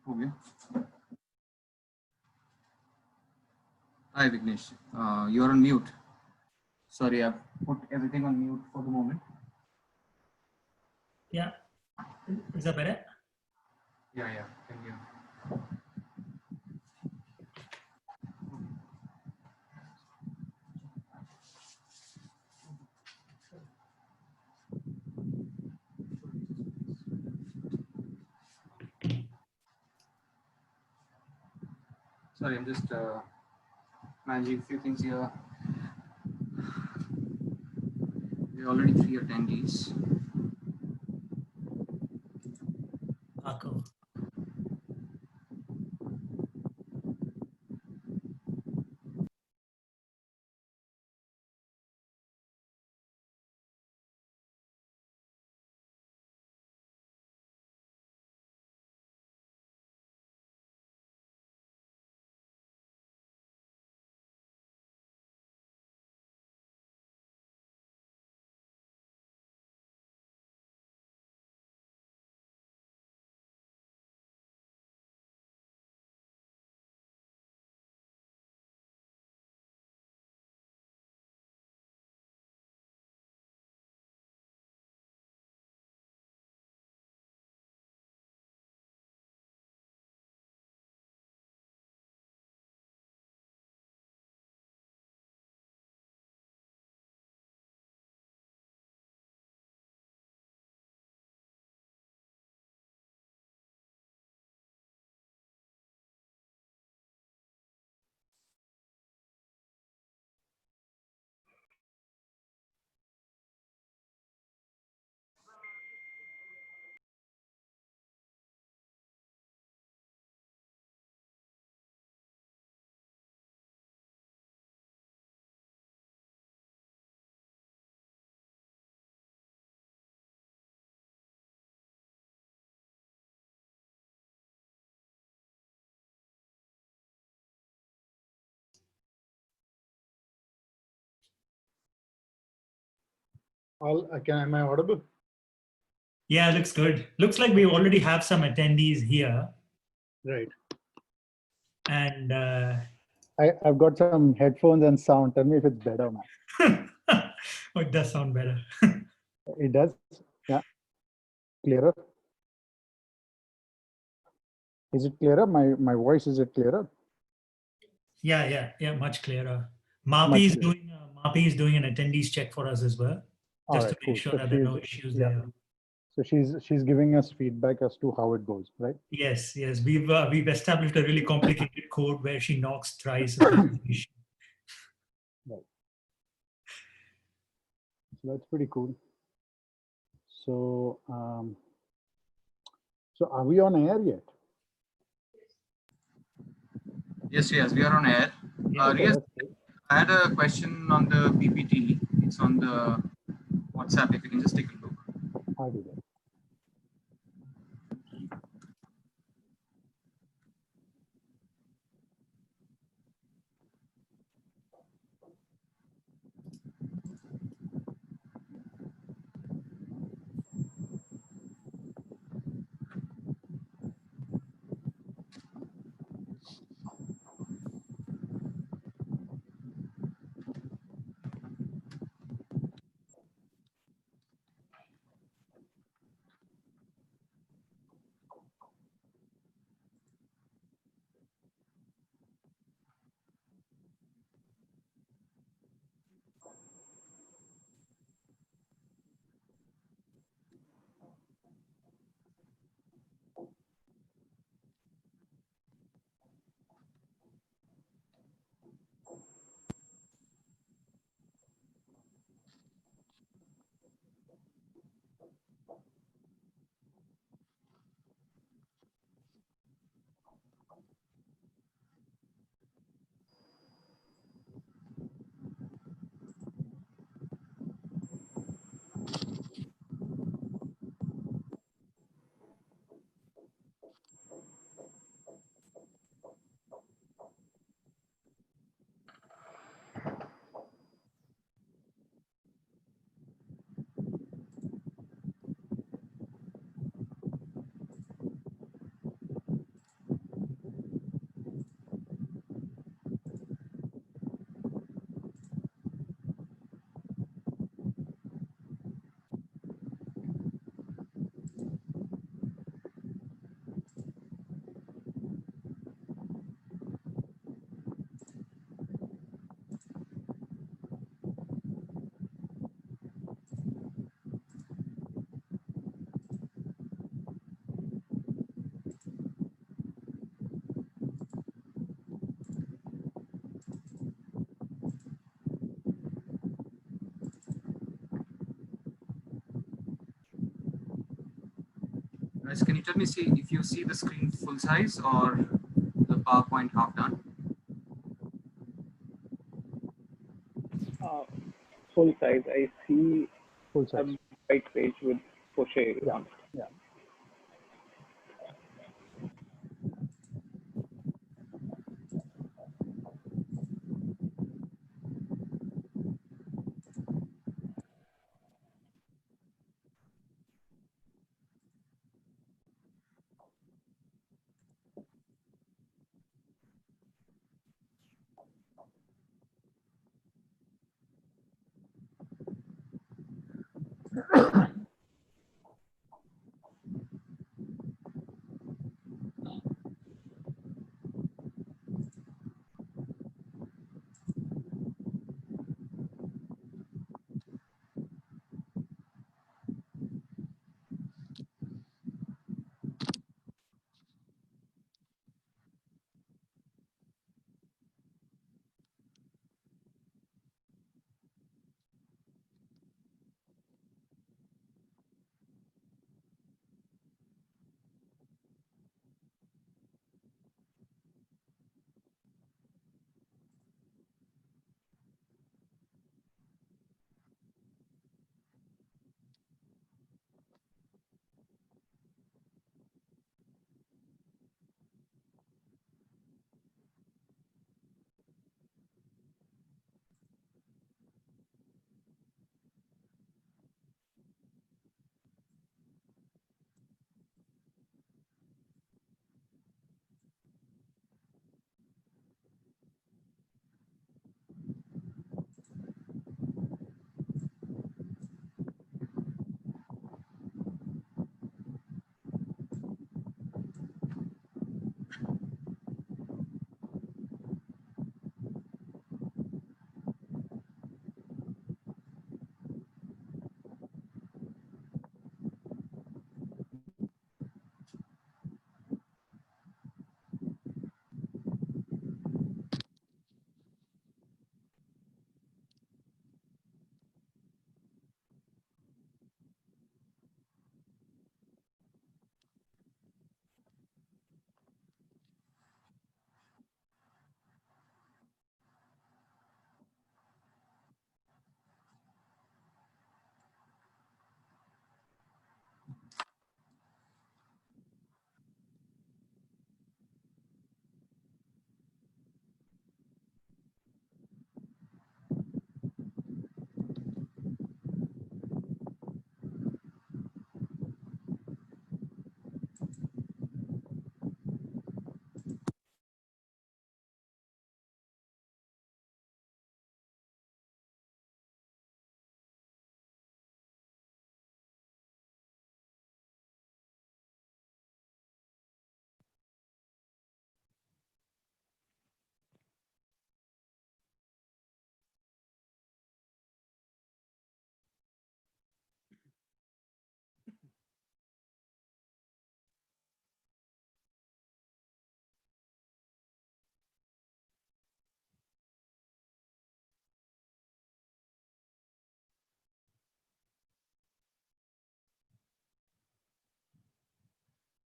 Okay. Hi, Vignesh. You're on mute. Sorry, I've put everything on mute for the moment. Yeah. Is that better? Yeah. Thank you. Sorry, I'm just managing a few things here. We're already 3 attendees. Cool. Am I audible? Yeah, looks good. Looks like we already have some attendees here. Right. And I've got some headphones and sound. Tell me if it's better, man. oh, it does sound better. It does. Yeah. Clearer. Is it clearer? My voice, is it clearer? Yeah, much clearer. Mapi is doing an attendees check for us as well, just to make sure that there are no issues there. So she's giving us feedback as to how it goes, right? Yes. We've established a really complicated code where she knocks thrice. Right. So that's pretty cool. So so are we on air yet? Yes, we are on air. Yes, I had a question on the PPT. It's on the WhatsApp. If you can just take a look. I'll do that. Yes, can you tell me if you see the screen full size or the PowerPoint half done? Full size. I see Full a size. white page with crochet Yeah. on it. Yeah.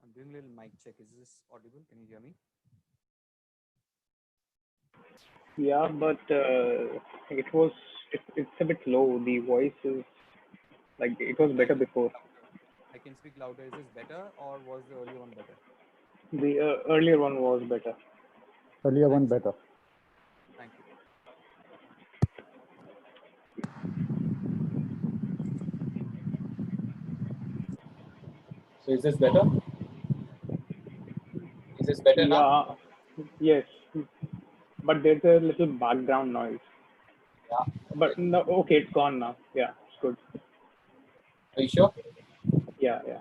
I'm doing a little mic check. Is this audible? Can you hear me? Yeah, but it's a bit low. The voice is like it was I better can before. I can speak louder. Is this better or was the earlier one better? The earlier one was better. Earlier one Thanks. better. Thank you. So is this better? Is this better now? Yeah, yes, but there's a little background noise. Yeah. But no, okay, it's gone now. Yeah, it's good. Are you sure? Yeah, yeah.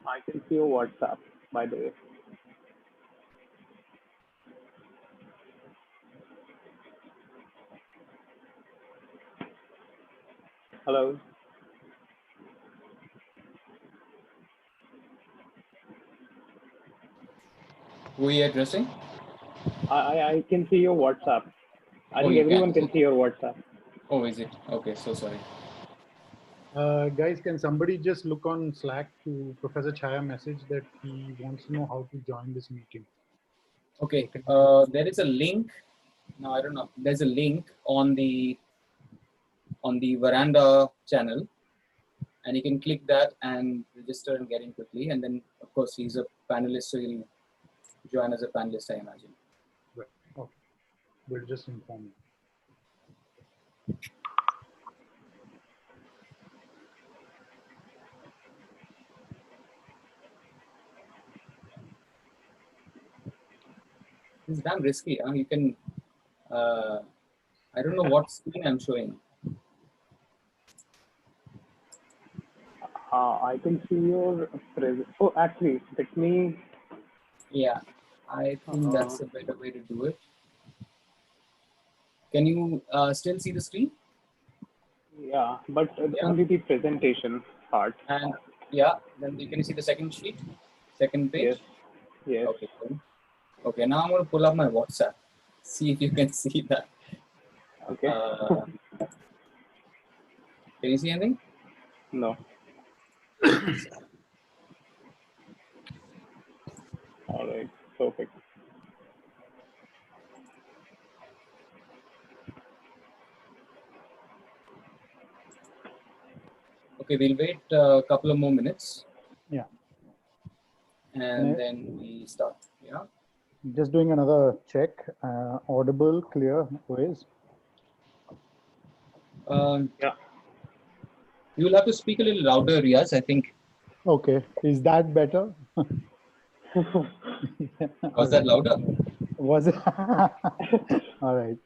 I can see your WhatsApp, by the way. Hello. Who are you addressing? I can see your WhatsApp. I think you everyone can see your WhatsApp. Oh, is it? Okay, so sorry. Guys, can somebody just look on Slack to Professor Chaya message that he wants to know how to join this meeting? Okay, there is a link. No, I don't know. There's a link on the Veranda channel, and you can click that and register and get in quickly. And then, of course, he's a panelist, so he'll join as a panelist, I imagine. Right. Okay. We'll just inform you. It's damn risky. Huh? You can. I don't know what screen I'm showing. I can see your present. Oh, actually, let me. Yeah, I think that's a better way to do it. Can you still see the screen? Yeah, but only the presentation part. And yeah, then you can see the second sheet, second page. Yes. Yes. Okay, cool. Okay, now I'm going to pull up my WhatsApp. See if you can see that. Okay. Can you see anything? No. All right. Perfect. Okay, we'll wait a couple of more minutes. Yeah. And then we start. Yeah. Just doing another check. Audible, clear, ways. Yeah. You will have to speak a little louder, Riaz, I think. Okay. Is that better? Was that louder? Was it? All right.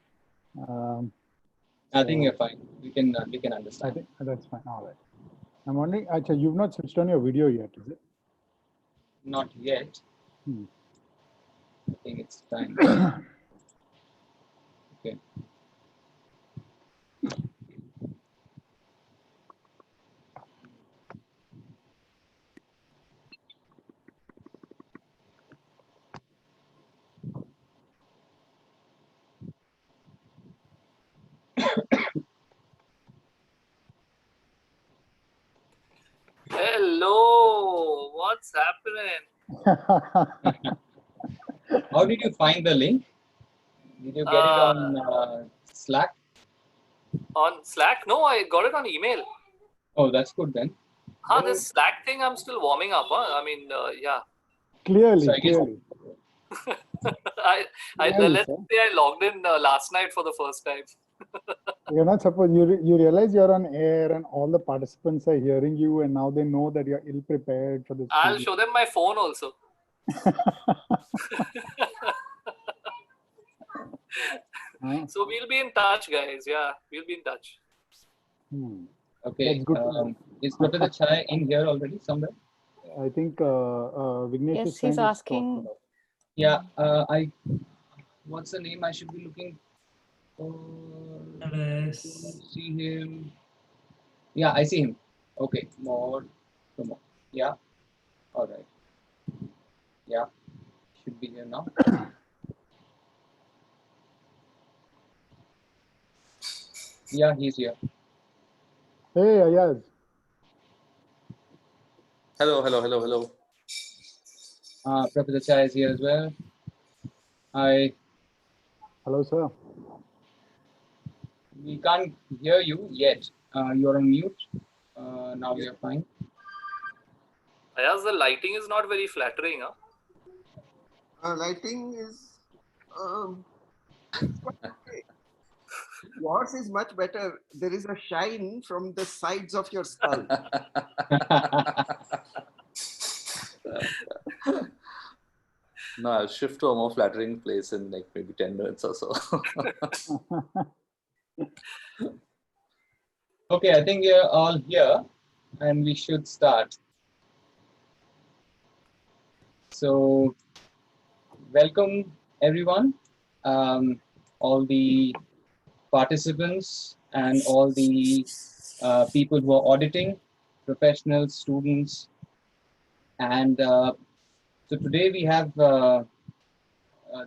I think you're fine. We can understand. I think that's fine. All right. I'm wondering, actually, you've not switched on your video yet, is it? Not yet. Hmm. I think it's time. Okay. Hello, what's happening? How did you find the link? Did you get it on Slack? On Slack? No, I got it on email. Oh, that's good then. This Slack thing, I'm still warming up. I mean, yeah. Clearly, So I guess clearly. Let's say I logged in last night for the first time. You're not supposed, you realize you're on air and all the participants are hearing you and now they know that you're ill prepared for this. I'll show them my phone also. So we'll be in touch, guys. Yeah, we'll be in touch. Okay. Is Professor Chai in here already somewhere? I think Vignesh yes, is he's asking. Yeah. What's the name I should be looking for? See him. Yeah, I see him. Okay. More. Yeah. All right. Yeah. Should be here now. Yeah, he's here. Hey, Ayaz. Hello. Professor Chai is here as well. Hi. Hello, sir. We can't hear you yet. You're on mute. Now we are fine. Ayaz, the lighting is not very flattering, huh? Lighting is yours is much better. There is a shine from the sides of your skull. No, I'll shift to a more flattering place in like maybe 10 minutes or so. Okay, I think we are all here and we should start. So, welcome everyone, all the participants and all the people who are auditing, professionals, students, and so today we have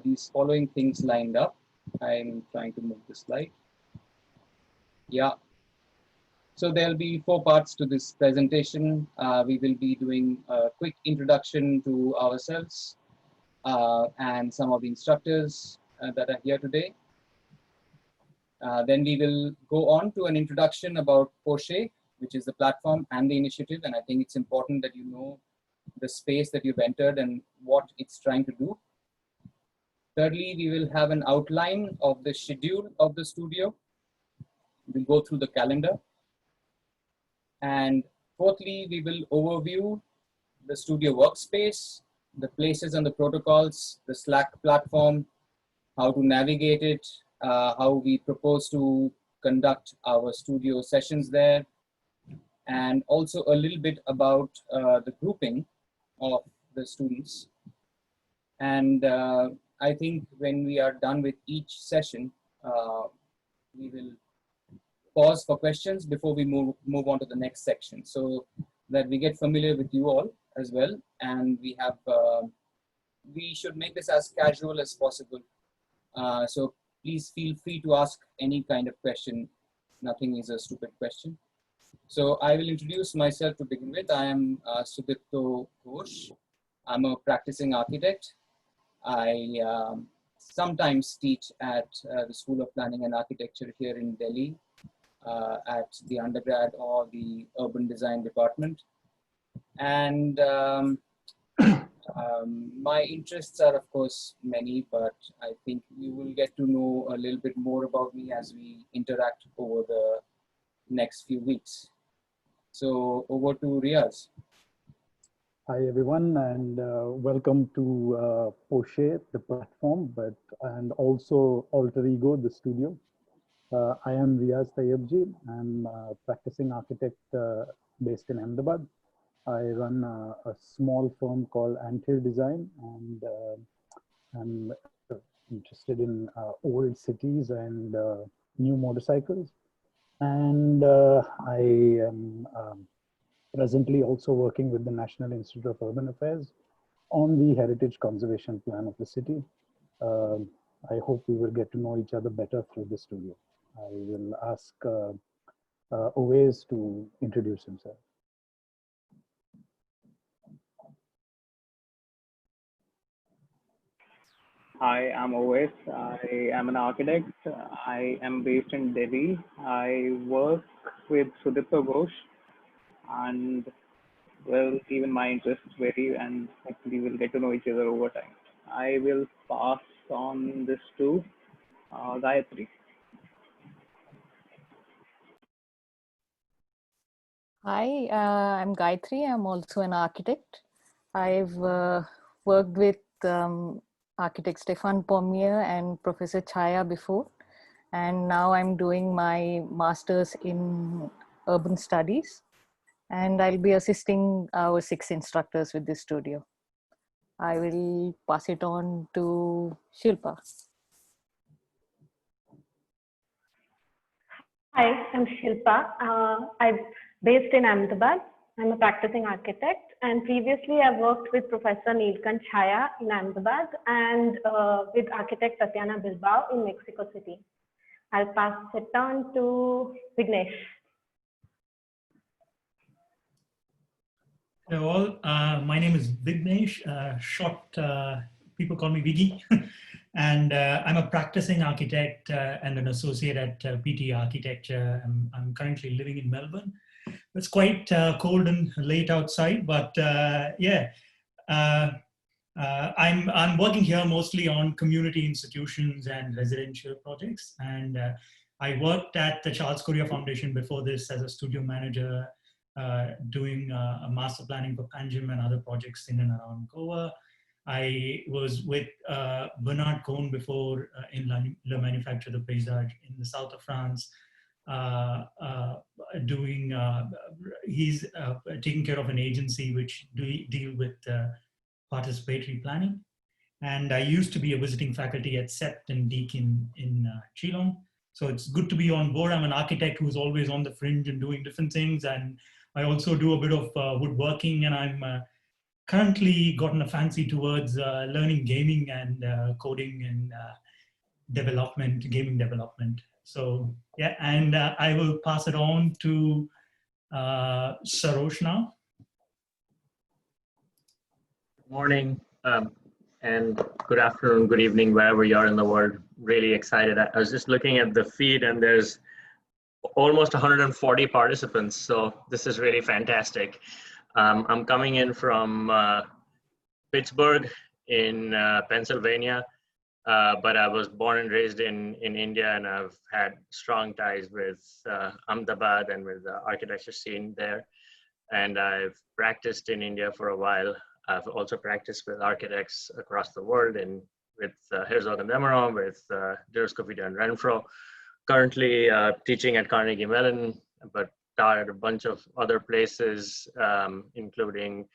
these following things lined up. I'm trying to move the slide. Yeah. So there'll be 4 parts to this presentation. We will be doing a quick introduction to ourselves and some of the instructors that are here today. Then we will go on to an introduction about Porsche, which is the platform and the initiative. And I think it's important that you know the space that you've entered and what it's trying to do. Thirdly, we will have an outline of the schedule of the studio. We'll go through the calendar. And fourthly, we will overview the studio workspace, the places and the protocols, the Slack platform, how to navigate it, how we propose to conduct our studio sessions there, and also a little bit about the grouping of the students. And I think when we are done with each session, we will pause for questions before we move on to the next section, so that we get familiar with you all as well. And we have, we should make this as casual as possible. So please feel free to ask any kind of question. Nothing is a stupid question. So I will introduce myself to begin with. I am Sudipto Ghosh. I'm a practicing architect. I sometimes teach at the School of Planning and Architecture here in Delhi at the undergrad or the urban design department. And my interests are, of course, many, but I think you will get to know a little bit more about me as we interact over the next few weeks. So over to Riaz. Hi everyone, and welcome to Porsche, the platform, and also Alter Ego, the studio. I am Riaz Tayyabji. I'm a practicing architect based in Ahmedabad. I run a small firm called Anthill Design, and I'm interested in old cities and new motorcycles. And I am presently also working with the National Institute of Urban Affairs on the heritage conservation plan of the city. I hope we will get to know each other better through the studio. I will ask Owais to introduce himself. Hi, I'm Owais. I am an architect. I am based in Delhi. I work with Sudipto Ghosh, and well, even my interests vary, and hopefully we'll get to know each other over time. I will pass on this to Gayatri. Hi, I'm Gayatri. I'm also an architect. I've worked with architect Stefan Pommier and Professor Chaya before, and now I'm doing my master's in urban studies, and I'll be assisting our 6 instructors with this studio. I will pass it on to Shilpa. Hi, I'm Shilpa. I'm based in Ahmedabad. I'm a practicing architect, and previously I worked with Professor Neelkant Chaya in Ahmedabad and with architect Tatiana Bilbao in Mexico City. I'll pass it on to Vignesh. Hello all, my name is Vignesh. Short, people call me Viggy. And I'm a practicing architect and an associate at PT Architecture. I'm currently living in Melbourne. It's quite cold and late outside, but yeah, I'm working here mostly on community institutions and residential projects. And I worked at the Charles Courier Foundation before this as a studio manager, doing a master planning for Panjim and other projects in and around Goa. I was with Bernard Cohn before in Le Manufacture de Paysage in the south of France, he's taking care of an agency which deal with participatory planning. And I used to be a visiting faculty at CEPT and DEAC in Geelong. So it's good to be on board. I'm an architect who's always on the fringe and doing different things. And I also do a bit of woodworking, and I'm currently gotten a fancy towards learning gaming and coding and gaming development. So yeah, and I will pass it on to Sarosh now. Morning and good afternoon, good evening, wherever you are in the world. Really excited. I was just looking at the feed and there's almost 140 participants. So this is really fantastic. I'm coming in from Pittsburgh in Pennsylvania, but I was born and raised in India, and I've had strong ties with Ahmedabad and with the architecture scene there. And I've practiced in India for a while. I've also practiced with architects across the world, and with Herzog and Demeron, with Durskofita and Renfro. Currently teaching at Carnegie Mellon, but taught at a bunch of other places, including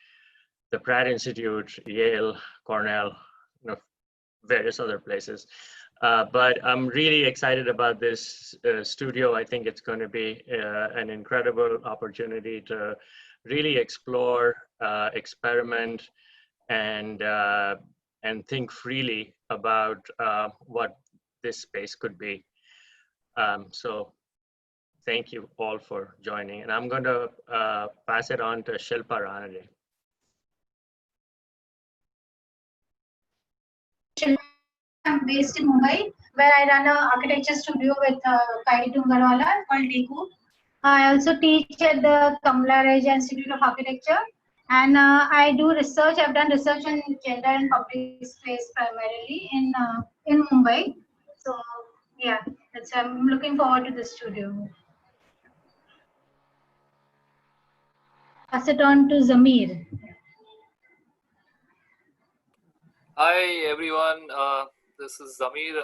the Pratt Institute, Yale, Cornell, various other places. But I'm really excited about this studio. I think it's going to be an incredible opportunity to really explore, experiment, and think freely about what this space could be. So thank you all for joining. And I'm going to pass it on to Shilpa Ranade. I'm based in Mumbai, where I run an architecture studio with Kai Tungarwala called Deku. I also teach at the Kamala Raja Institute of Architecture, and I do research. I've done research on gender and public space primarily in Mumbai. So yeah, I'm looking forward to the studio. Pass it on to Zamir. Hi everyone, this is Zamir.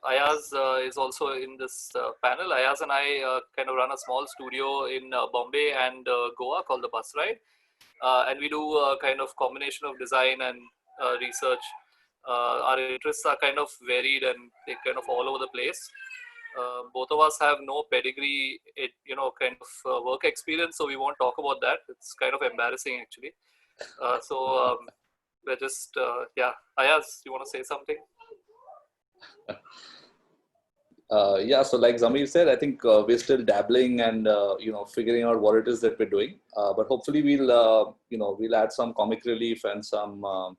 Ayaz is also in this panel. Ayaz and I kind of run a small studio in Bombay and Goa called the Bus Ride. And we do a kind of combination of design and research. Our interests are kind of varied and they kind of all over the place. Both of us have no pedigree, kind of work experience, so we won't talk about that. It's kind of embarrassing actually. We're just, yeah. Ayaz, you want to say something? Yeah, so like Zamir said, I think we're still dabbling and figuring out what it is that we're doing. But hopefully we'll we'll add some comic relief and some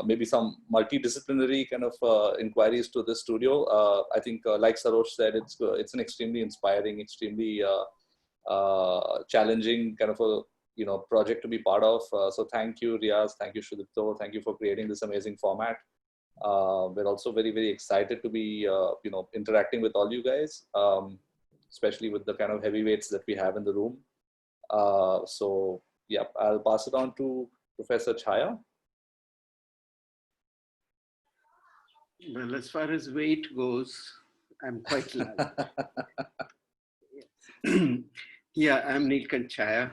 maybe some multidisciplinary kind of inquiries to the studio. I think like Sarosh said, it's an extremely inspiring, extremely challenging kind of a project to be part of. So thank you, Riaz. Thank you, Sudipto. Thank you for creating this amazing format. We're also very, very excited to be, interacting with all you guys, especially with the kind of heavyweights that we have in the room. So yeah, I'll pass it on to Professor Chaya. Well, as far as weight goes, I'm quite light. Yeah, I'm Neelkant Chaya.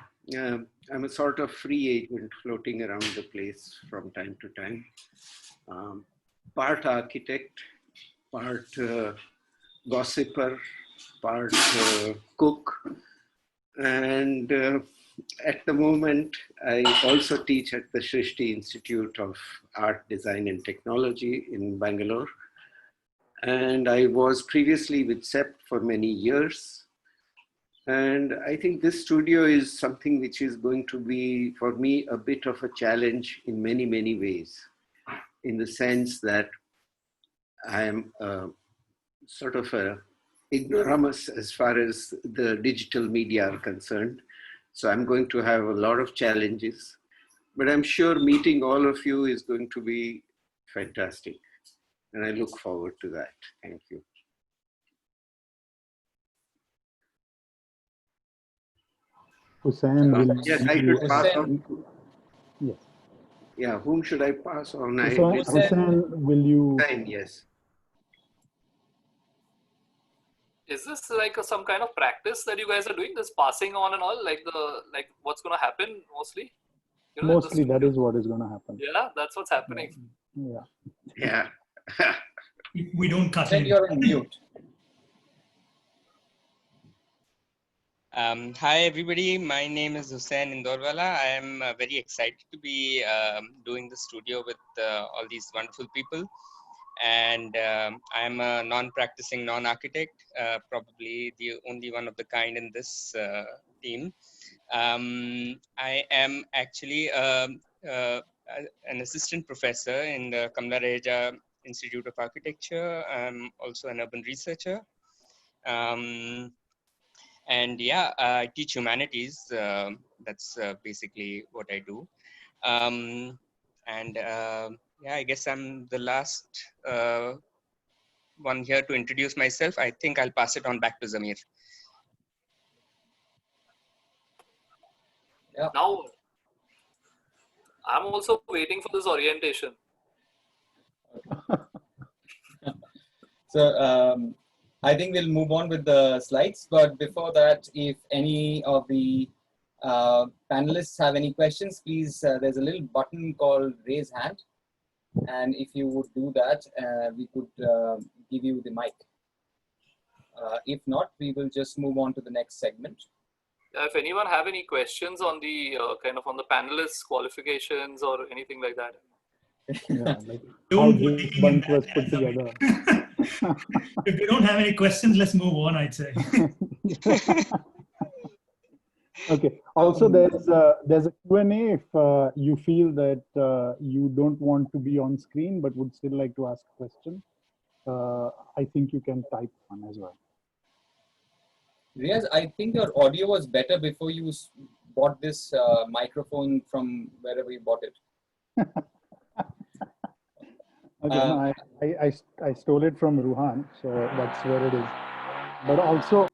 I'm a sort of free agent floating around the place from time to time. Part architect, part gossiper, part cook. And at the moment, I also teach at the Srishti Institute of Art, Design and Technology in Bangalore. And I was previously with CEPT for many years. And I think this studio is something which is going to be, for me, a bit of a challenge in many, many ways, in the sense that I am sort of a ignoramus as far as the digital media are concerned. So I'm going to have a lot of challenges, but I'm sure meeting all of you is going to be fantastic. And I look forward to that. Thank you. Hussain, yes, I should pass on. Yes. Yeah, whom should I pass on? Hussain, will you? Hussain, yes. Is this like some kind of practice that you guys are doing? This passing on and all, like what's going to happen mostly? You know, in the Mostly that studio. is what is going to happen. Yeah, that's what's happening. Yeah. Yeah. If we don't cut Then in. you're on mute. Hi everybody, my name is Hussein Indorwala. I am very excited to be doing the studio with all these wonderful people. And I am a non-practicing non-architect, probably the only one of the kind in this team. I am actually an assistant professor in the Kamla Raheja Institute of Architecture. I'm also an urban researcher. And yeah, I teach humanities. That's basically what I do. Yeah, I guess I'm the last one here to introduce myself. I think I'll pass it on back to Zamir. Yeah. Now, I'm also waiting for this orientation. So I think we'll move on with the slides. But before that, if any of the panelists have any questions, please, there's a little button called raise hand. And if you would do that, we could give you the mic. If not, we will just move on to the next segment. If anyone have any questions on the kind of on the panelists' qualifications or anything like that. Yeah, like Don't how go this digging in bunch that, was put together. If we don't have any questions, let's move on, I'd say. Okay. Also, there's a Q&A if you feel that you don't want to be on screen but would still like to ask a question. I think you can type one as well. Riaz, I think your audio was better before you bought this microphone from wherever you bought it. Okay, no, I stole it from Ruhan, so that's where it is. But also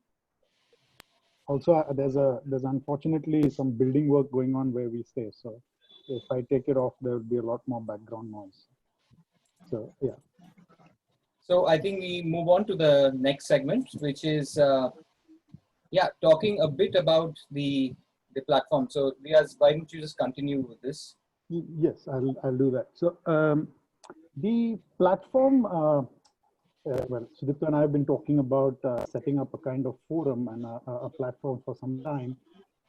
there's unfortunately some building work going on where we stay. So if I take it off, there will be a lot more background noise. So yeah. So I think we move on to the next segment, which is talking a bit about the platform. So Riaz, why don't you just continue with this? Yes, I'll do that. So the platform, well, Sudipta and I have been talking about setting up a kind of forum and a platform for some time.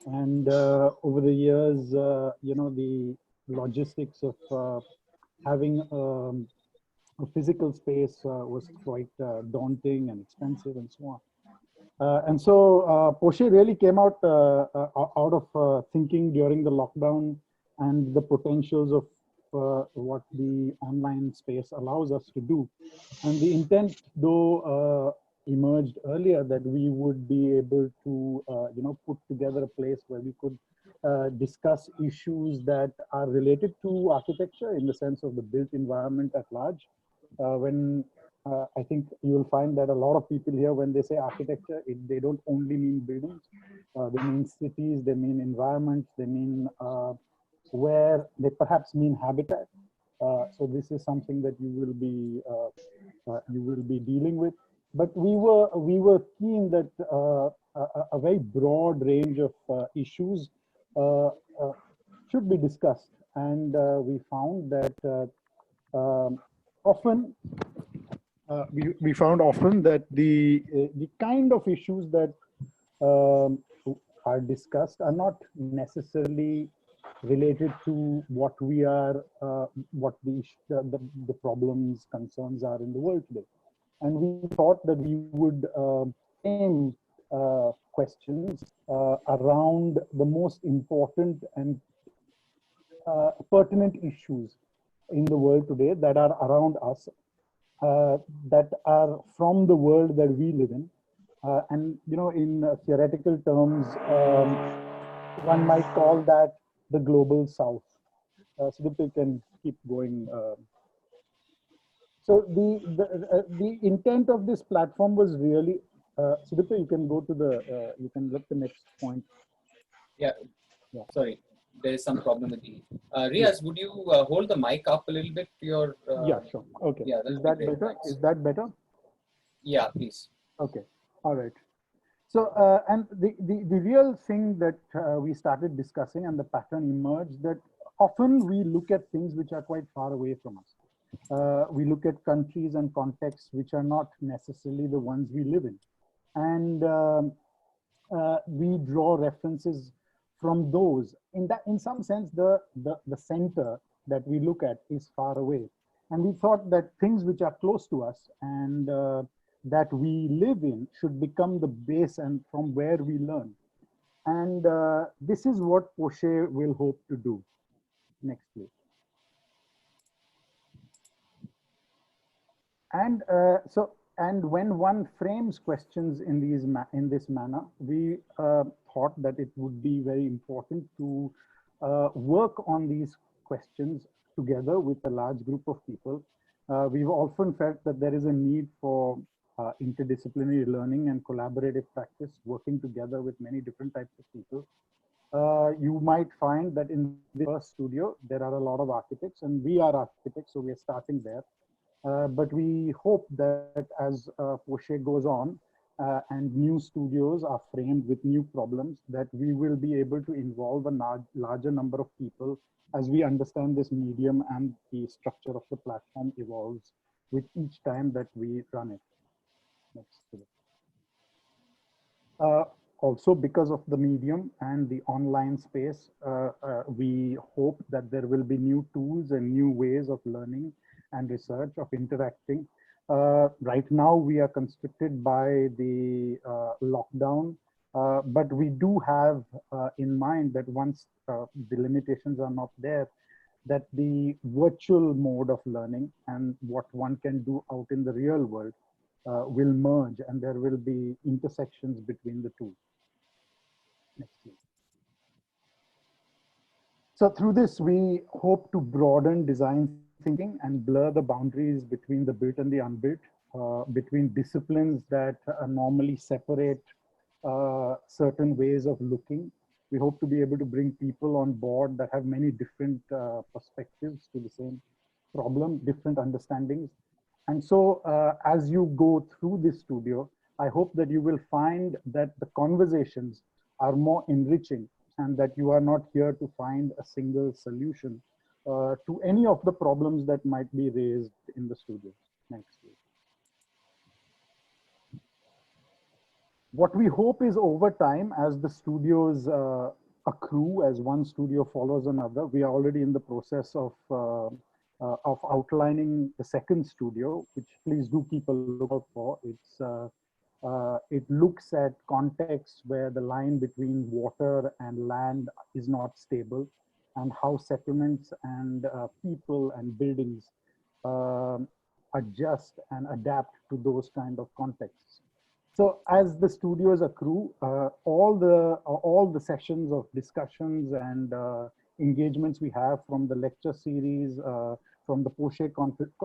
And over the years, the logistics of having a physical space was quite daunting and expensive and so on. And so Poshe really came out of thinking during the lockdown and the potentials of what the online space allows us to do. And the intent, though, emerged earlier that we would be able to, put together a place where we could discuss issues that are related to architecture in the sense of the built environment at large. I think you will find that a lot of people here, when they say architecture, they don't only mean buildings. They mean cities, they mean environments, they mean where they perhaps mean habitat. So this is something that you will be dealing with. But we were keen that a very broad range of issues should be discussed, and we found that often we found often that the kind of issues that are discussed are not necessarily related to what we are, what the problems, concerns are in the world today. And we thought that we would aim questions around the most important and pertinent issues in the world today that are around us, that are from the world that we live in. And, in theoretical terms, one might call that the global south. So that we can keep going. So the intent of this platform was really, Sudipta, you can go to you can look the next point. Yeah. Sorry, there is some problem with the. Riaz, would you hold the mic up a little bit? Yeah, sure. Okay. Yeah, is that better? Thanks. Is that better? Yeah, please. Okay. All right. So, and the real thing that we started discussing and the pattern emerged that often we look at things which are quite far away from us. We look at countries and contexts which are not necessarily the ones we live in. And we draw references from those. In some sense, the center that we look at is far away. And we thought that things which are close to us and that we live in should become the base and from where we learn. And this is what Poche will hope to do. Next, please. And and when one frames questions in in this manner, we thought that it would be very important to work on these questions together with a large group of people. We've often felt that there is a need for interdisciplinary learning and collaborative practice, working together with many different types of people. You might find that in the first studio, there are a lot of architects, and we are architects, so we are starting there. But we hope that as Poche goes on and new studios are framed with new problems, that we will be able to involve a larger number of people as we understand this medium and the structure of the platform evolves with each time that we run it. Next. Also, because of the medium and the online space, we hope that there will be new tools and new ways of learning and research, of interacting. Right now, we are constricted by the lockdown, but we do have in mind that once the limitations are not there, that the virtual mode of learning and what one can do out in the real world will merge, and there will be intersections between the two. Next, please. So through this, we hope to broaden design thinking and blur the boundaries between the built and the unbuilt, between disciplines that normally separate certain ways of looking. We hope to be able to bring people on board that have many different perspectives to the same problem, different understandings. And so as you go through this studio, I hope that you will find that the conversations are more enriching and that you are not here to find a single solution to any of the problems that might be raised in the studios. Next, please. What we hope is over time, as the studios accrue, as one studio follows another, we are already in the process of outlining the second studio, which please do keep a lookout for. It looks at contexts where the line between water and land is not stable, and how settlements and people and buildings adjust and adapt to those kind of contexts. So as the studios accrue, all the sessions of discussions and engagements we have from the lecture series, from the Poche,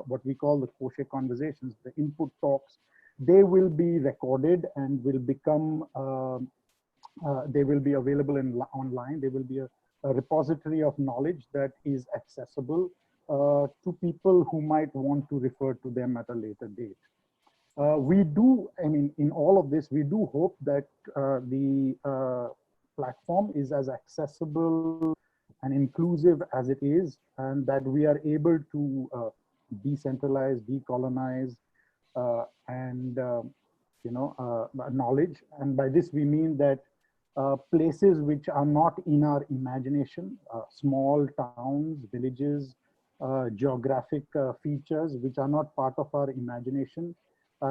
what we call the Poche conversations, the input talks, they will be recorded and will become, they will be available online. They will be a repository of knowledge that is accessible to people who might want to refer to them at a later date. We do, I mean, in all of this, we do hope that the platform is as accessible and inclusive as it is, and that we are able to decentralize, decolonize, and knowledge. And by this we mean that places which are not in our imagination, small towns, villages, geographic features which are not part of our imagination,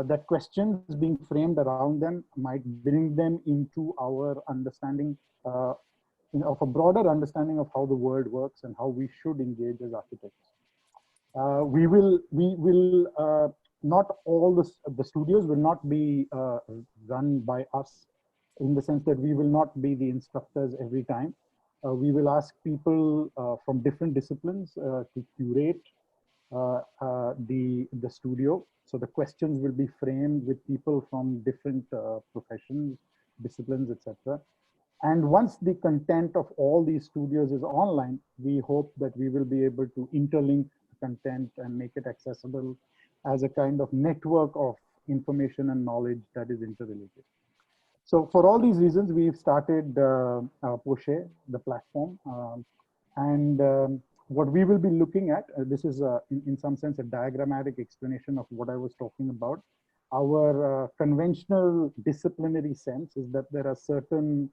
that questions being framed around them might bring them into our understanding of a broader understanding of how the world works and how we should engage as architects. We will not all the studios will not be run by us, in the sense that we will not be the instructors every time. We will ask people from different disciplines to curate the studio. So the questions will be framed with people from different professions, disciplines, etc. And once the content of all these studios is online, we hope that we will be able to interlink the content and make it accessible as a kind of network of information and knowledge that is interrelated. So for all these reasons, we've started Poche, the platform. And what we will be looking at, this is in some sense a diagrammatic explanation of what I was talking about. Our conventional disciplinary sense is that there are certain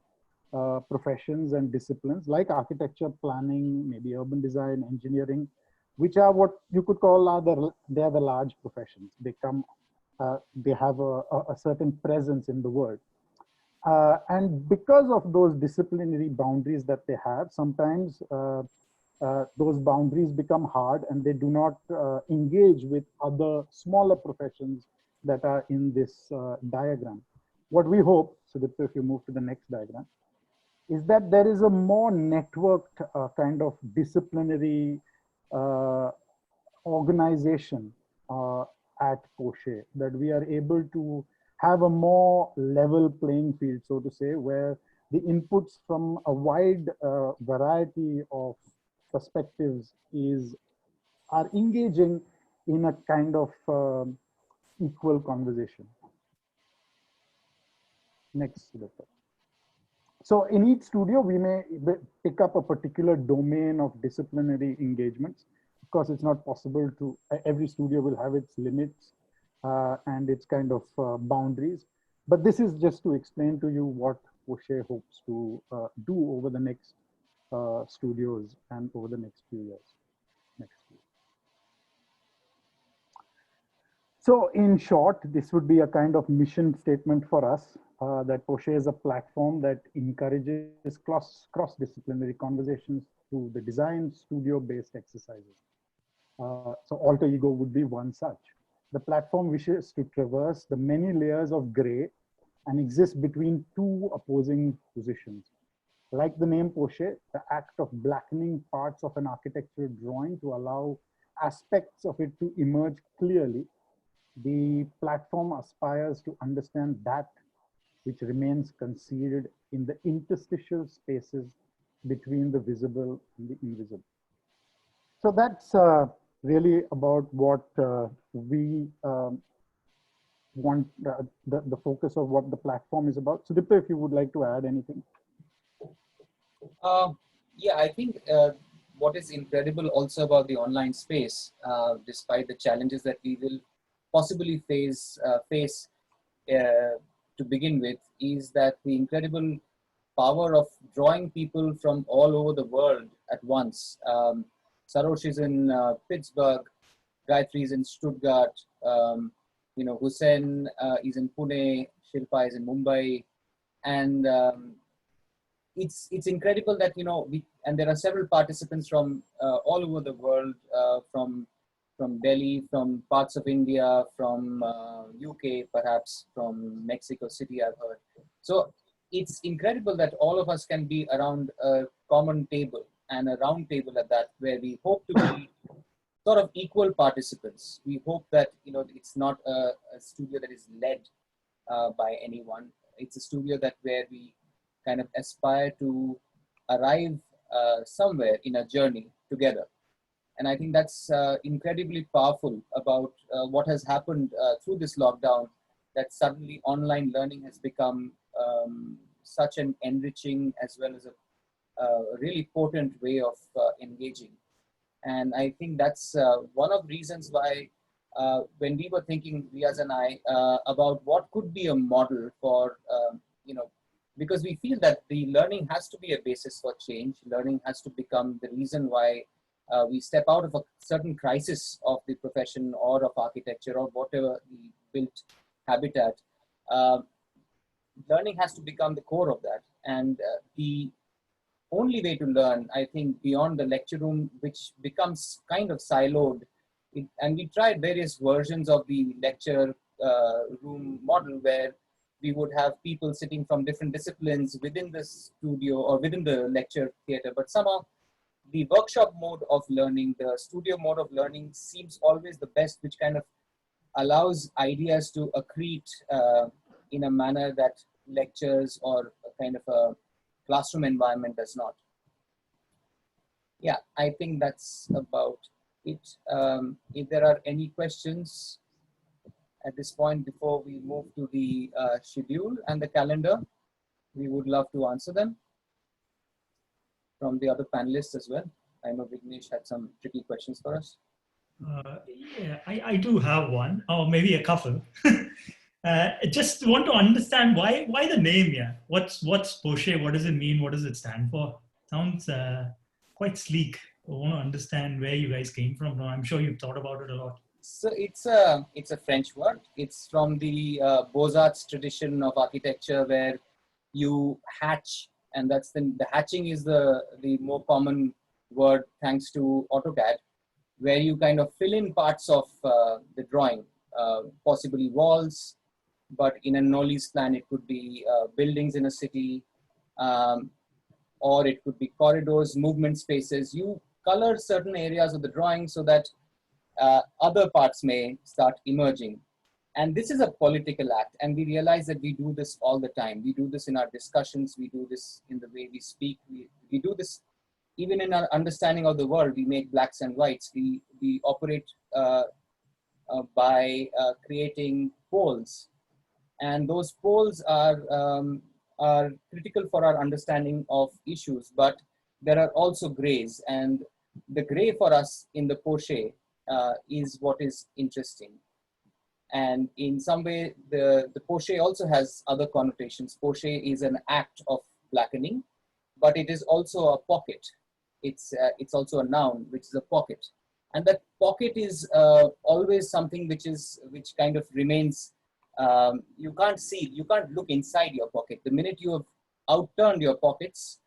professions and disciplines like architecture, planning, maybe urban design, engineering, which are what you could call they are the large professions. They come, they have a certain presence in the world. And because of those disciplinary boundaries that they have, sometimes those boundaries become hard and they do not engage with other smaller professions that are in this diagram. What we hope, so that if you move to the next diagram, is that there is a more networked kind of disciplinary organization at Porsche, that we are able to have a more level playing field, so to say, where the inputs from a wide variety of perspectives are engaging in a kind of equal conversation. Next. So in each studio, we may pick up a particular domain of disciplinary engagements. Of course, it's not possible to, every studio will have its limits and its kind of boundaries. But this is just to explain to you what Porsche hopes to do over the next studios and over the next few years. Next. So in short, this would be a kind of mission statement for us, that Porsche is a platform that encourages cross-disciplinary conversations through the design studio-based exercises. So alter ego would be one such. The platform wishes to traverse the many layers of gray and exist between two opposing positions. Like the name Porsche, the act of blackening parts of an architectural drawing to allow aspects of it to emerge clearly, the platform aspires to understand that which remains concealed in the interstitial spaces between the visible and the invisible. So that's really about what we want, the focus of what the platform is about. So Dipta, if you would like to add anything. Yeah, I think what is incredible also about the online space, despite the challenges that we will possibly face to begin with, is that the incredible power of drawing people from all over the world at once. Sarosh is in Pittsburgh, Gayatri is in Stuttgart, Hussein is in Pune, Shilpa is in Mumbai, and it's incredible that and there are several participants from all over the world, from Delhi, from parts of India, from UK, perhaps from Mexico City, I've heard. So it's incredible that all of us can be around a common table, and a round table at that, where we hope to be sort of equal participants. We hope that it's not a studio that is led by anyone. It's a studio where we kind of aspire to arrive somewhere in a journey together. And I think that's incredibly powerful about what has happened through this lockdown, that suddenly online learning has become such an enriching as well as a really potent way of engaging. And I think that's one of the reasons why when we were thinking, Riaz and I, about what could be a model for, because we feel that the learning has to be a basis for change. Learning has to become the reason why we step out of a certain crisis of the profession or of architecture or whatever the built habitat. Learning has to become the core of that. And the only way to learn, I think, beyond the lecture room, which becomes kind of siloed, and we tried various versions of the lecture room model where we would have people sitting from different disciplines within the studio or within the lecture theater, but somehow the workshop mode of learning, the studio mode of learning seems always the best, which kind of allows ideas to accrete in a manner that lectures or a kind of a classroom environment does not. Yeah, I think that's about it. If there are any questions at this point before we move to the schedule and the calendar, we would love to answer them. from the other panelists as well? I know Vignesh had some tricky questions for us. Yeah, I do have one, or maybe a couple. Just want to understand why the name, yeah. What's Porsche? What does it mean? What does it stand for? Sounds quite sleek. I want to understand where you guys came from. I'm sure you've thought about it a lot. So it's a French word. It's from the Beaux-Arts tradition of architecture, where you hatch, and that's the hatching is the more common word thanks to AutoCAD, where you kind of fill in parts of the drawing, possibly walls, but in a Nolly's plan it could be buildings in a city, or it could be corridors, movement spaces. You color certain areas of the drawing so that other parts may start emerging. And this is a political act, and we realize that we do this all the time. We do this in our discussions, we do this in the way we speak, we do this even in our understanding of the world. We make blacks and whites. We operate by creating poles, and those poles are critical for our understanding of issues, but there are also grays, and the gray for us in the Porsche is what is interesting. And in some way, the Porsche also has other connotations. Porsche is an act of blackening, but it is also a pocket. It's also a noun, which is a pocket. And that pocket is always something which kind of remains. You can't look inside your pocket. The minute you have outturned your pockets,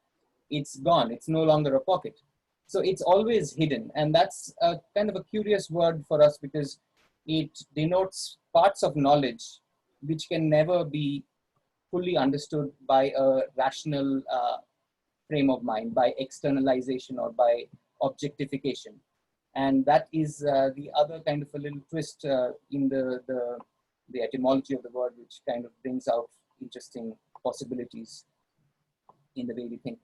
it's gone. It's no longer a pocket. So it's always hidden. And that's a kind of a curious word for us, because it denotes parts of knowledge which can never be fully understood by a rational frame of mind, by externalization or by objectification. And that is the other kind of a little twist in the etymology of the word, which kind of brings out interesting possibilities in the way we think.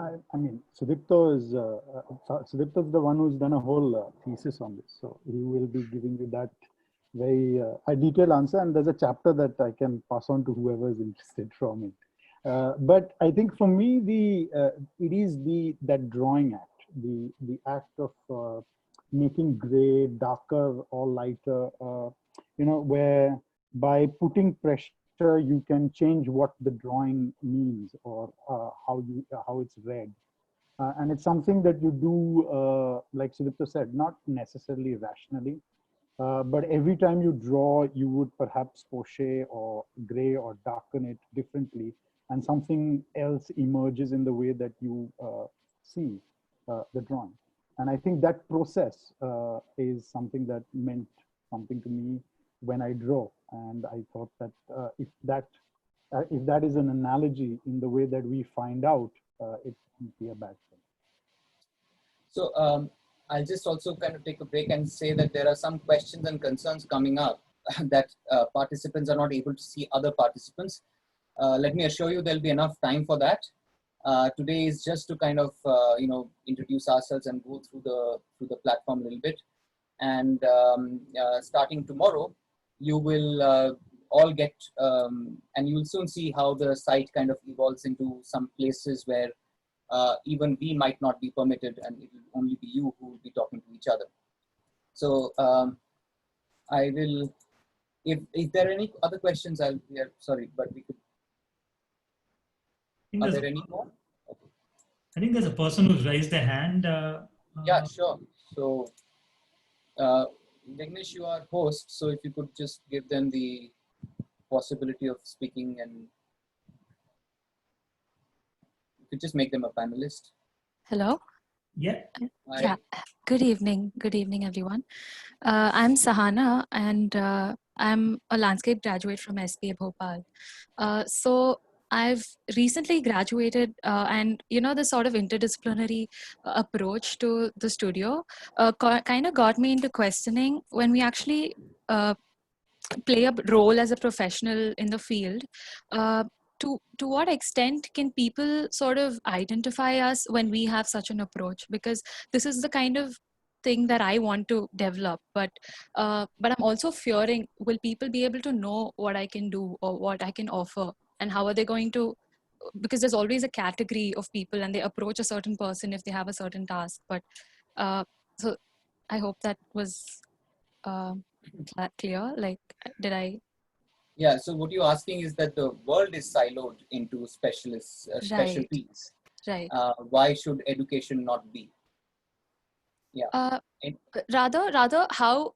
I mean, Sudipto is the one who's done a whole thesis on this, so he will be giving you that very a detailed answer, and there's a chapter that I can pass on to whoever is interested from it. But I think for me, it is that drawing act, the act of making gray darker or lighter, where by putting pressure you can change what the drawing means, or how it's read, and it's something that you do, like Sudipto said, not necessarily rationally, but every time you draw, you would perhaps poche or gray or darken it differently, and something else emerges in the way that you see the drawing. And I think that process is something that meant something to me when I draw. And I thought that if that is an analogy in the way that we find out, it wouldn't be a bad thing. So I'll just also kind of take a break and say that there are some questions and concerns coming up that participants are not able to see other participants. Let me assure you there'll be enough time for that. Today is just to kind of introduce ourselves and go through the platform a little bit. And starting tomorrow, you will all get, and you'll soon see how the site kind of evolves into some places where even we might not be permitted, and it will only be you who will be talking to each other. So I will, if there are any other questions, sorry, but we could. Are there any more? Okay. I think there's a person who's raised their hand. Yeah, sure. So Vignesh, you are host, so if you could just give them the possibility of speaking, and you could just make them a panelist. Hello. Yeah. Hi. Yeah. Good evening, everyone. I'm Sahana, and I'm a landscape graduate from SPA Bhopal. So I've recently graduated, and the sort of interdisciplinary approach to the studio kind of got me into questioning when we actually play a role as a professional in the field. To what extent can people sort of identify us when we have such an approach? Because this is the kind of thing that I want to develop, but I'm also fearing, will people be able to know what I can do or what I can offer, and how are they going to because there's always a category of people and they approach a certain person if they have a certain task. But so I hope that was clear. Like, did I? Yeah, so what you're asking is that the world is siloed into specialists, specialties. Right. Why should education not be? Yeah. Rather, how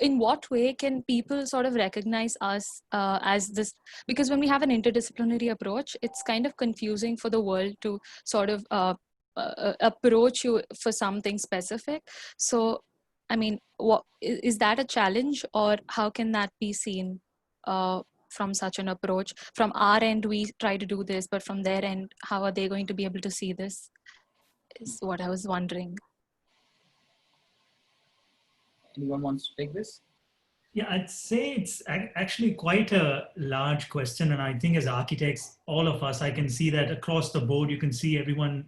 in what way can people sort of recognize us as this? Because when we have an interdisciplinary approach, it's kind of confusing for the world to sort of approach you for something specific. So, I mean, what is that a challenge, or how can that be seen from such an approach? From our end, we try to do this, but from their end, how are they going to be able to see this? Is what I was wondering. Anyone wants to take this? Yeah, I'd say it's actually quite a large question. And I think as architects, all of us, I can see that across the board, you can see everyone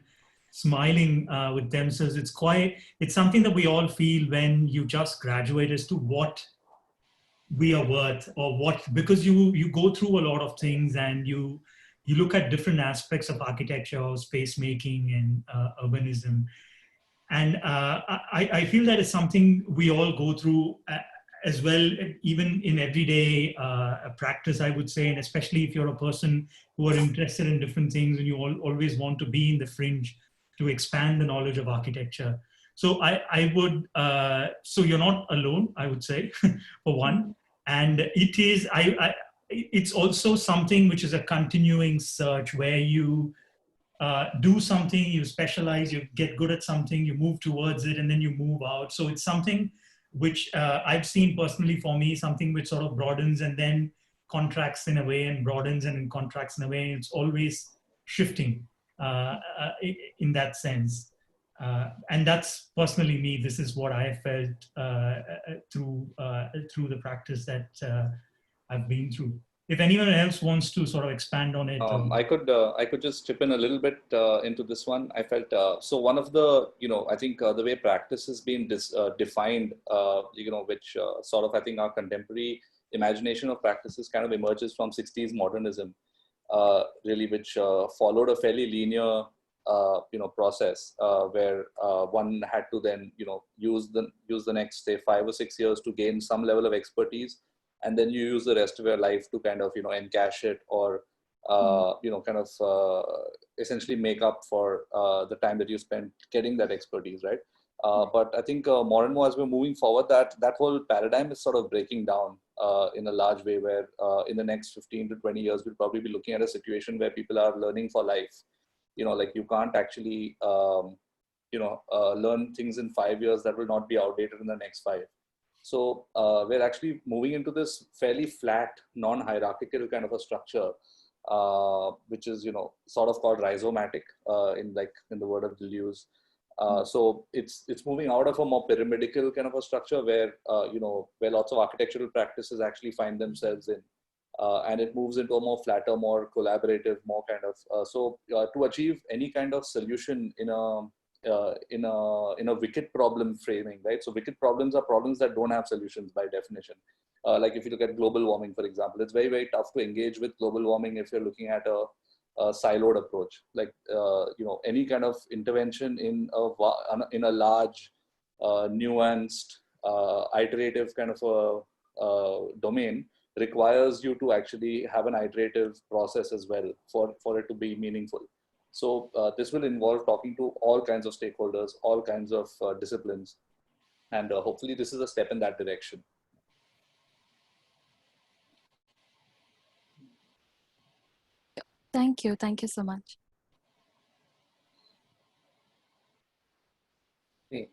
smiling with themselves. It's something that we all feel when you just graduate as to what we are worth, or what, because you go through a lot of things and you look at different aspects of architecture or space making and urbanism. And I feel that is something we all go through as well, even in everyday practice, I would say, and especially if you're a person who are interested in different things and you always want to be in the fringe to expand the knowledge of architecture. So I would, so you're not alone, I would say, for one. And it's also something which is a continuing search where you do something, you specialize, you get good at something, you move towards it, and then you move out. So it's something which I've seen personally for me, something which sort of broadens and then contracts in a way, and broadens and contracts in a way. It's always shifting in that sense. And that's personally me. This is what I felt through the practice that I've been through. If anyone else wants to sort of expand on it. I could just chip in a little bit into this one. I felt, so one of the, I think the way practice has been defined, which sort of, I think our contemporary imagination of practices kind of emerges from 60s modernism, really, which followed a fairly linear, process where one had to then, use the next, say, 5 or 6 years to gain some level of expertise. And then you use the rest of your life to kind of, encash it, or, essentially make up for the time that you spent getting that expertise, right? But I think more and more as we're moving forward, that whole paradigm is sort of breaking down in a large way, where in the next 15 to 20 years, we'll probably be looking at a situation where people are learning for life. Like you can't actually, learn things in 5 years that will not be outdated in the next 5. So we're actually moving into this fairly flat, non-hierarchical kind of a structure, which is, sort of called rhizomatic in the word of Deleuze. So it's moving out of a more pyramidal kind of a structure where, where lots of architectural practices actually find themselves in. And it moves into a more flatter, more collaborative, more kind of, to achieve any kind of solution in a wicked problem framing, right? So wicked problems are problems that don't have solutions by definition. Like if you look at global warming, for example, it's very, very tough to engage with global warming if you're looking at a siloed approach. Like, any kind of intervention in a large, nuanced, iterative kind of a domain requires you to actually have an iterative process as well for it to be meaningful. So this will involve talking to all kinds of stakeholders, all kinds of disciplines, and hopefully this is a step in that direction. Thank you so much. Okay.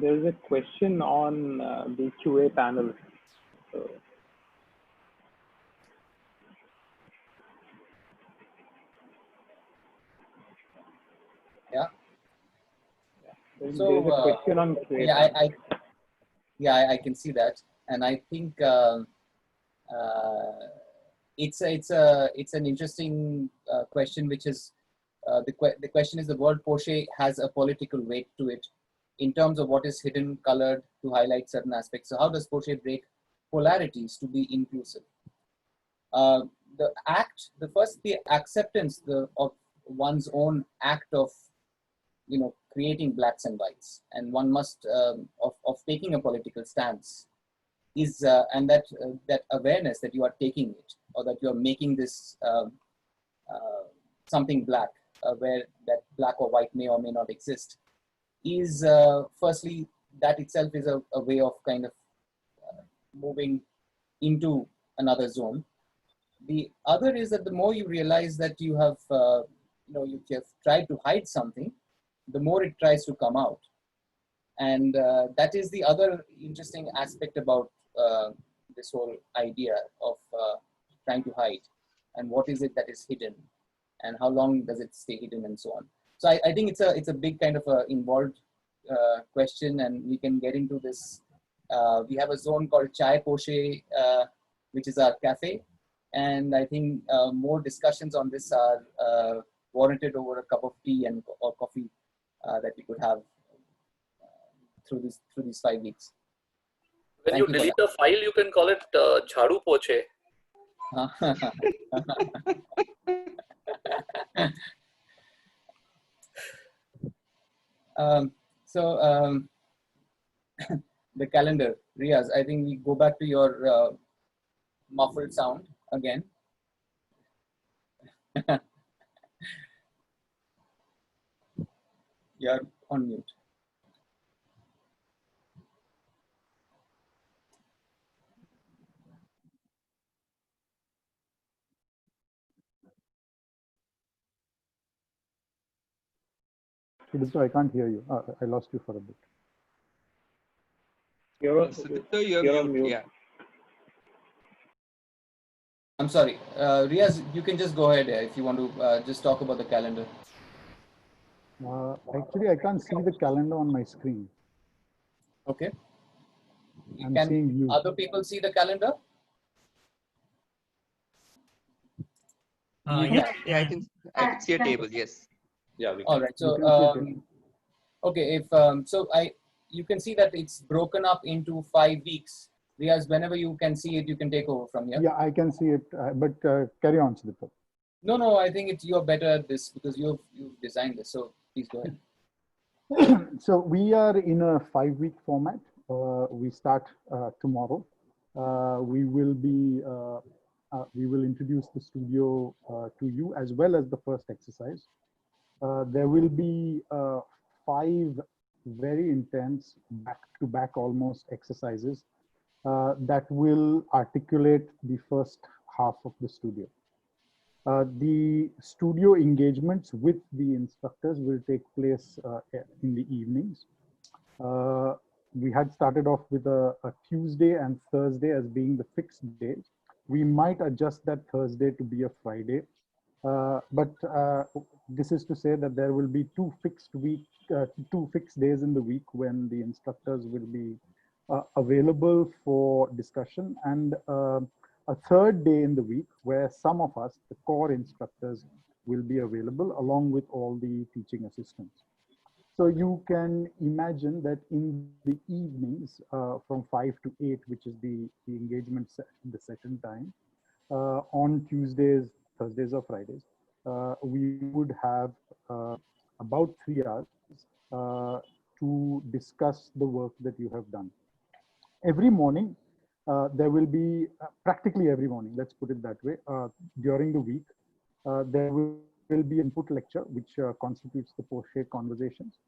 There's a question on the QA panel. So, yeah. there's So a question on QA panel. I can see that, and I think it's an interesting question, which is the question is, the word poche has a political weight to it in terms of what is hidden, colored to highlight certain aspects. So how does poche break polarities to be inclusive. Uh, the acceptance of one's own act of, creating blacks and whites, and one must of taking a political stance is, and that awareness that you are taking it, or that you are making this something black, where that black or white may or may not exist, is firstly, that itself is a way of kind of moving into another zone. The other is that the more you realize that you have, you have tried to hide something, the more it tries to come out. And that is the other interesting aspect about this whole idea of trying to hide, and what is it that is hidden, and how long does it stay hidden, and so on. So I think it's a big kind of involved question, and we can get into this. We have a zone called Chai Poche, which is our cafe, and I think more discussions on this are warranted over a cup of tea or coffee that we could have through these 5 weeks. When Thank you you delete a file, you can call it Jhadu Poche. So the calendar, Riaz, I think we go back to your muffled sound again. You're on mute. Sudipto, I can't hear you. I lost you for a bit. You're on mute. Yeah. I'm sorry, Riaz, you can just go ahead if you want to just talk about the calendar. Actually, I can't see the calendar on my screen. Okay. I'm seeing you. Other people see the calendar? Yeah, I can see a table. Yes. Yeah, we can. All right. So okay, if you can see that it's broken up into 5 weeks. Riaz, whenever you can see it, you can take over from here. Yeah, I can see it, but carry on, Sudipto. No, I think you're better at this because you've designed this. So please go ahead. So we are in a 5-week format. We start tomorrow. We will introduce the studio to you, as well as the first exercise. There will be 5 very intense back-to-back almost exercises that will articulate the first half of the studio. The studio engagements with the instructors will take place in the evenings. We had started off with a Tuesday and Thursday as being the fixed days. We might adjust that Thursday to be a Friday. But this is to say that there will be 2 fixed days in the week when the instructors will be available for discussion, and a 3rd day in the week where some of us, the core instructors, will be available along with all the teaching assistants. So you can imagine that in the evenings from 5 to 8, which is the engagement the session time, on Tuesdays, Thursdays or Fridays, we would have about 3 hours to discuss the work that you have done. Every morning, there will be, practically every morning, let's put it that way, during the week, there will be an input lecture, which constitutes the post-share conversations.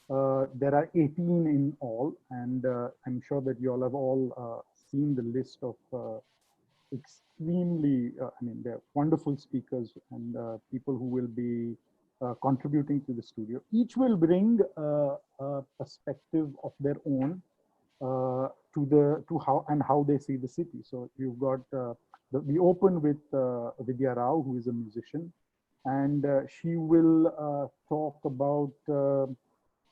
There are 18 in all, and I'm sure that you all have all seen the list of extremely, they're wonderful speakers and people who will be contributing to the studio. Each will bring a perspective of their own to how they see the city. So you've got we open with Vidya Rao, who is a musician, and she will talk about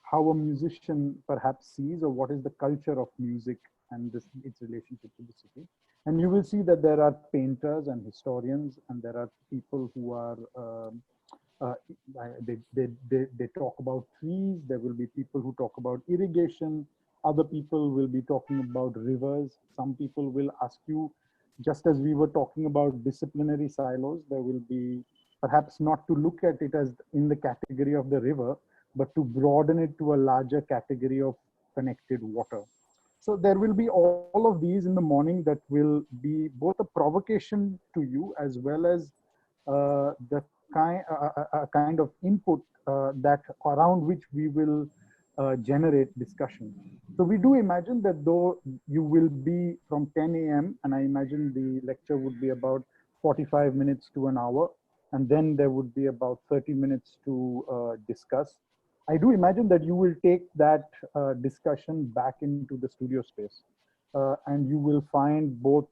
how a musician perhaps sees, or what is the culture of music and its relationship to the city. And you will see that there are painters and historians, and there are people who are they talk about trees. There will be people who talk about irrigation. Other people will be talking about rivers. Some people will ask you, just as we were talking about disciplinary silos, there will be perhaps not to look at it as in the category of the river, but to broaden it to a larger category of connected water. So there will be all of these in the morning that will be both a provocation to you as well as a kind of input that around which we will generate discussion. So we do imagine that though you will be from 10 a.m. and I imagine the lecture would be about 45 minutes to an hour, and then there would be about 30 minutes to discuss. I do imagine that you will take that discussion back into the studio space. And you will find both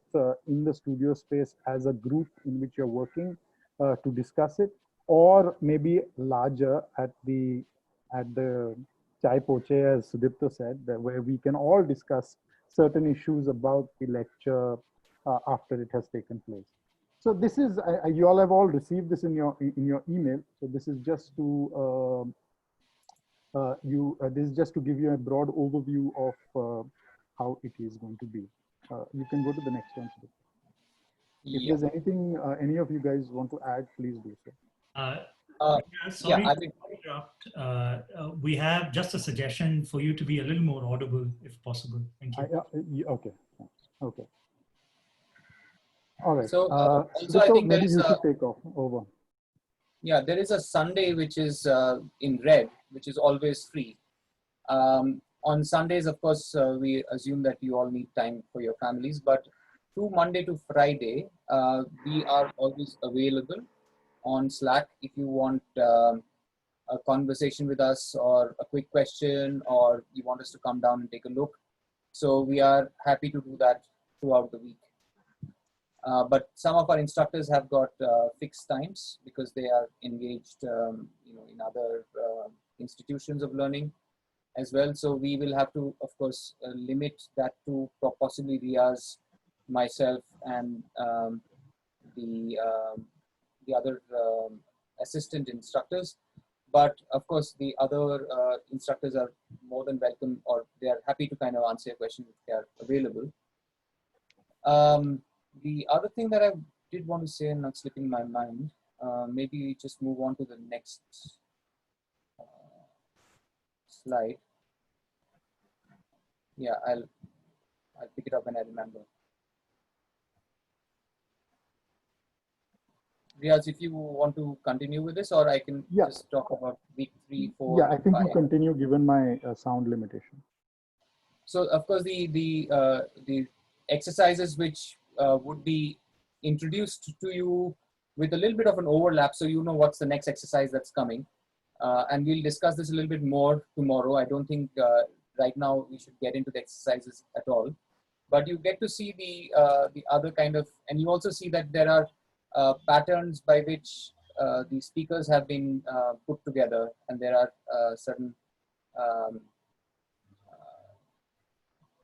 in the studio space as a group in which you're working to discuss it, or maybe larger at the chai poche, as Sudipto said, where we can all discuss certain issues about the lecture after it has taken place. So this is you all have all received this in your email. So this is just to this is just to give you a broad overview of how it is going to be. You can go to the next one. If there's anything any of you guys want to add, please do so. Sorry to interrupt. We have just a suggestion for you to be a little more audible, if possible. Thank you. Okay. Okay. All right. So also I think maybe you should take over. Yeah, there is a Sunday which is in red, which is always free. On Sundays, of course, we assume that you all need time for your families, but through Monday to Friday, we are always available on Slack if you want a conversation with us or a quick question, or you want us to come down and take a look. So we are happy to do that throughout the week. But some of our instructors have got fixed times because they are engaged in other institutions of learning as well. So we will have to, of course, limit that to possibly Riaz, myself, and the other assistant instructors. But of course, the other instructors are more than welcome, or they are happy to kind of answer your question if they are available. The other thing that I did want to say, and not slipping my mind, maybe we just move on to the next slide. Yeah, I'll pick it up when I remember. Riaz, if you want to continue with this, or I can just talk about week 3, 4. Yeah, I think 5. you continue given my sound limitation. So of course the exercises which would be introduced to you with a little bit of an overlap, so you know what's the next exercise that's coming, and we'll discuss this a little bit more tomorrow. I don't think right now we should get into the exercises at all, but you get to see the other kind of, and you also see that there are patterns by which the speakers have been put together, and there are certain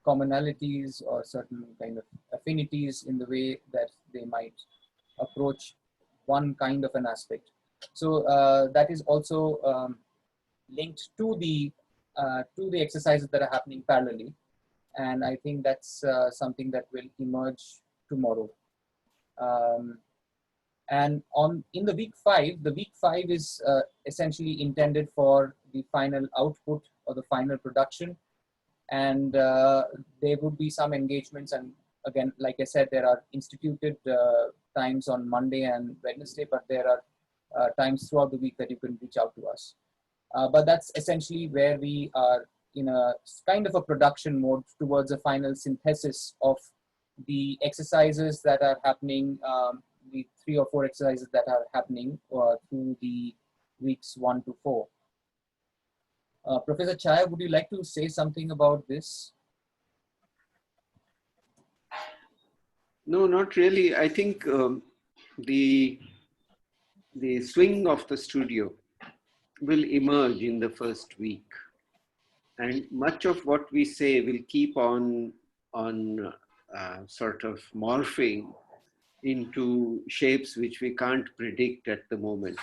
commonalities or certain kind of affinities in the way that they might approach one kind of an aspect. So that is also linked to the exercises that are happening parallelly, and I think that's something that will emerge tomorrow. And in the week 5, the week 5 is essentially intended for the final output or the final production. And there would be some engagements, and again, like I said, there are instituted times on Monday and Wednesday, but there are times throughout the week that you can reach out to us. But that's essentially where we are in a kind of a production mode towards a final synthesis of the exercises that are happening, the 3 or 4 exercises that are happening through the weeks 1 to 4. Professor Chaya, would you like to say something about this? No, not really. I think the swing of the studio will emerge in the first week, and much of what we say will keep on sort of morphing into shapes which we can't predict at the moment.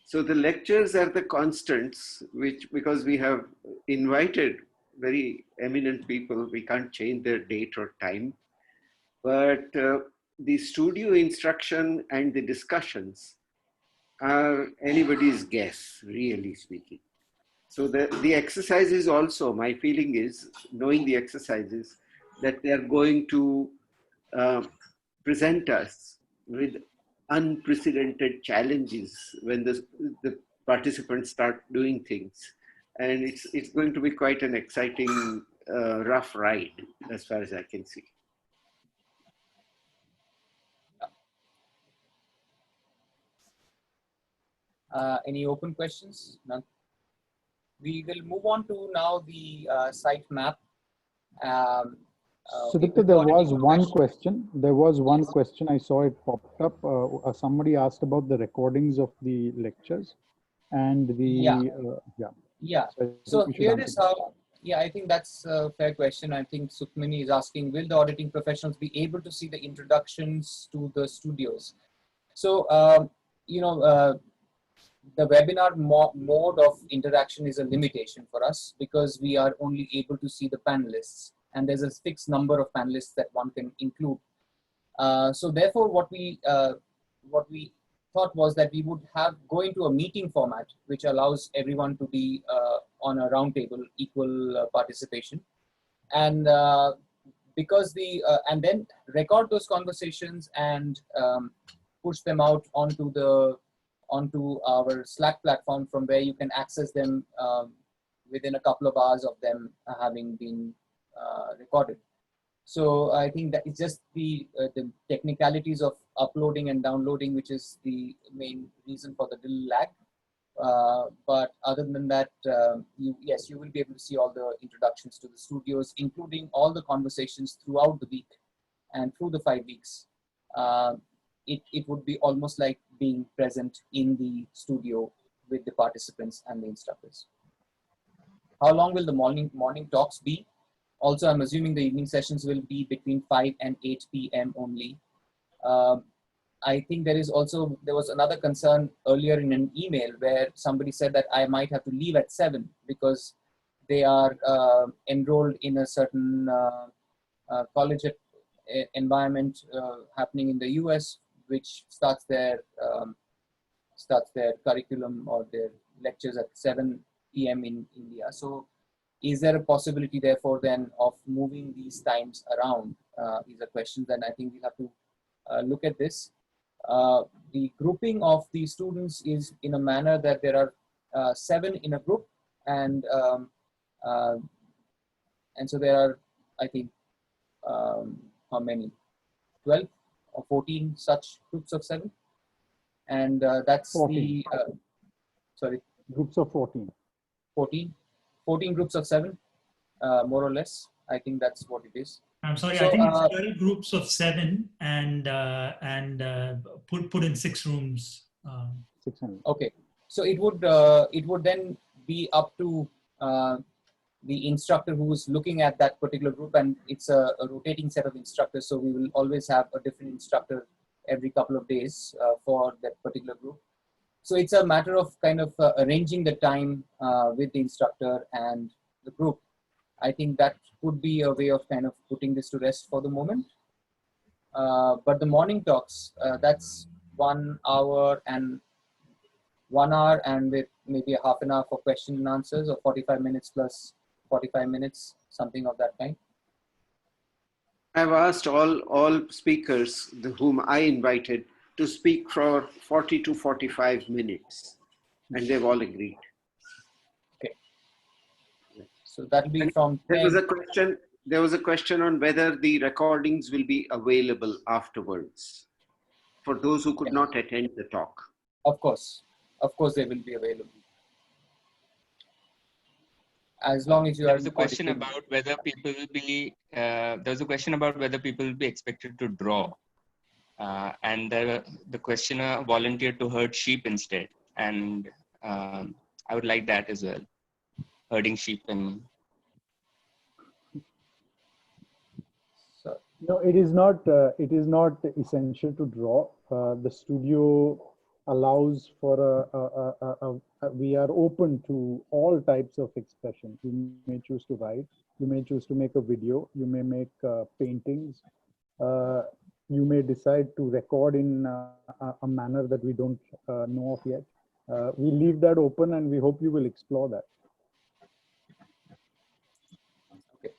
So the lectures are the constants, which, because we have invited very eminent people. We can't change their date or time. But the studio instruction and the discussions are anybody's guess, really speaking. So the exercises also, my feeling is, knowing the exercises, that they are going to present us with unprecedented challenges when the participants start doing things. And it's going to be quite an exciting, rough ride, as far as I can see. Any open questions? None. We will move on to now the site map. Sudipta, there was one question. There was one question. I saw it popped up. Somebody asked about the recordings of the lectures and the yeah. So here is how. Yeah, I think that's a fair question. I think Sukmini is asking, will the auditing professionals be able to see the introductions to the studios? So, you know, the webinar mode of interaction is a limitation for us because we are only able to see the panelists, and there's a fixed number of panelists that one can include. So therefore, what we thought was that we would go into a meeting format which allows everyone to be on a round table, equal participation, and because and then record those conversations and push them out onto our Slack platform, from where you can access them within a couple of hours of them having been recorded. So I think that it's just the technicalities of uploading and downloading, which is the main reason for the little lag. But other than that, yes, you will be able to see all the introductions to the studios, including all the conversations throughout the week and through the 5 weeks. It would be almost like being present in the studio with the participants and the instructors. How long will the morning talks be? Also, I'm assuming the evening sessions will be between 5 and 8 p.m. only. I think there was another concern earlier in an email where somebody said that I might have to leave at 7 because they are enrolled in a certain college environment happening in the US, which starts their curriculum or their lectures at 7 p.m. in India. So is there a possibility therefore then of moving these times around is a question. Then I think we have to look at this. The grouping of the students is in a manner that there are 7 in a group, and so there are, I think, how many? 12 or 14 such groups of 7, and that's 14. Sorry, groups of 14. 14 groups of 7, more or less. I think that's what it is. I'm sorry, So, I think it's 12 groups of 7 and put in 6 rooms. 600. Okay, so it would then be up to the instructor who's looking at that particular group, and it's a rotating set of instructors. So we will always have a different instructor every couple of days for that particular group. So it's a matter of kind of arranging the time with the instructor and the group. I think that could be a way of kind of putting this to rest for the moment. But the morning talks, that's 1 hour and with maybe a half an hour for question and answers, or 45 minutes plus 45 minutes, something of that kind. I've asked all speakers whom I invited to speak for 40 to 45 minutes, and they've all agreed. Okay. So that'll be from there was a question on whether the recordings will be available afterwards for those who could not attend the talk. Of course they will be available. As long as you there are. was a question about whether people will be. There was a question about whether people will be expected to draw, and the questioner volunteered to herd sheep instead, and I would like that as well. Herding sheep and. No, it is not. It is not essential to draw. The studio allows for we are open to all types of expression. You may choose to write, you may choose to make a video, you may make paintings, you may decide to record in a manner that we don't know of yet. We leave that open and we hope you will explore that. Okay.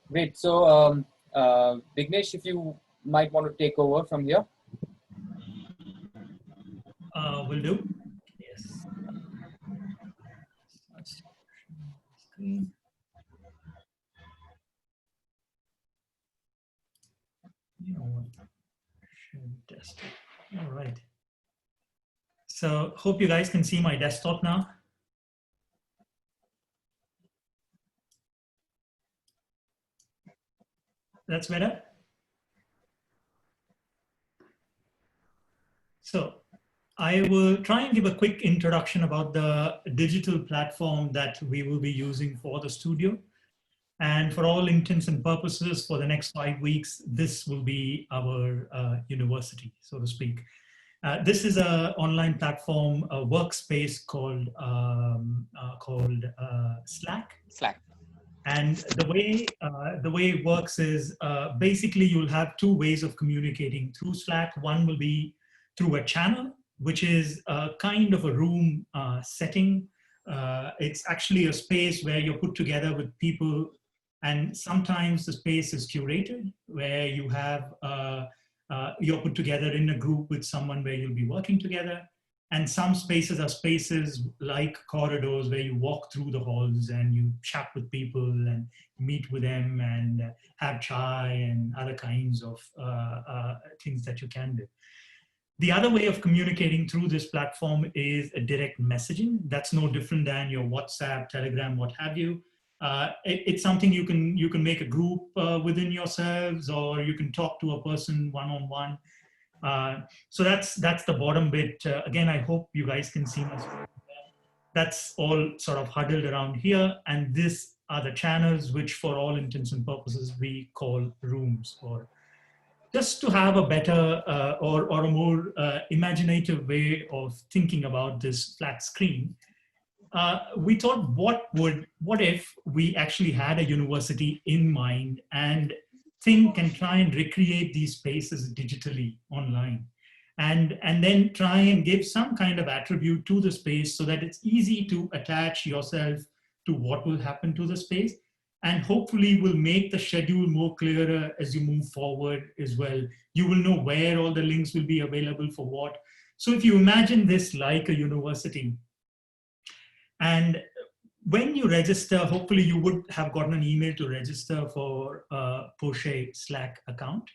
Great. So, Vignesh, if you might want to take over from here. Will do. Yes. Screen. You know what? Share desktop. All right. So hope you guys can see my desktop now. That's better. So I will try and give a quick introduction about the digital platform that we will be using for the studio. And for all intents and purposes, for the next 5 weeks, this will be our university, so to speak. This is an online platform, a workspace called Slack. Slack. And the way it works is basically you'll have two ways of communicating through Slack. One will be through a channel, which is a kind of a room setting. It's actually a space where you're put together with people, and sometimes the space is curated, where you have you're put together in a group with someone where you'll be working together. And some spaces are spaces like corridors where you walk through the halls and you chat with people and meet with them and have chai and other kinds of things that you can do. The other way of communicating through this platform is a direct messaging. That's no different than your WhatsApp, Telegram, what have you. It's something you can make a group within yourselves, or you can talk to a person one-on-one. So that's the bottom bit. Again, I hope you guys can see my screen. That's all sort of huddled around here. And these are the channels, which for all intents and purposes, we call rooms. Or just to have a better or a more imaginative way of thinking about this flat screen, we thought, what if we actually had a university in mind and think and try and recreate these spaces digitally online, and then try and give some kind of attribute to the space so that it's easy to attach yourself to what will happen to the space, and hopefully will make the schedule more clearer as you move forward as well. You will know where all the links will be available for what. So if you imagine this like a university, and when you register, hopefully you would have gotten an email to register for a Porsche Slack account.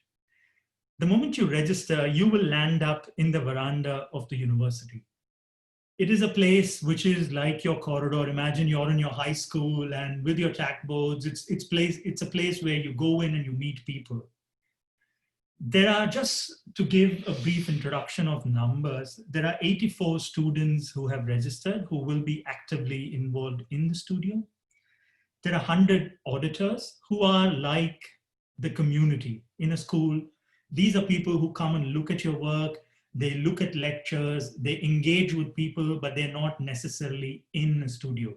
The moment you register, you will land up in the veranda of the university. It is a place which is like your corridor. Imagine you're in your high school and with your chalkboards, it's a place where you go in and you meet people. There are, just to give a brief introduction of numbers, there are 84 students who have registered who will be actively involved in the studio. There are 100 auditors who are like the community in a school. These are people who come and look at your work. They look at lectures, they engage with people, but they're not necessarily in a studio.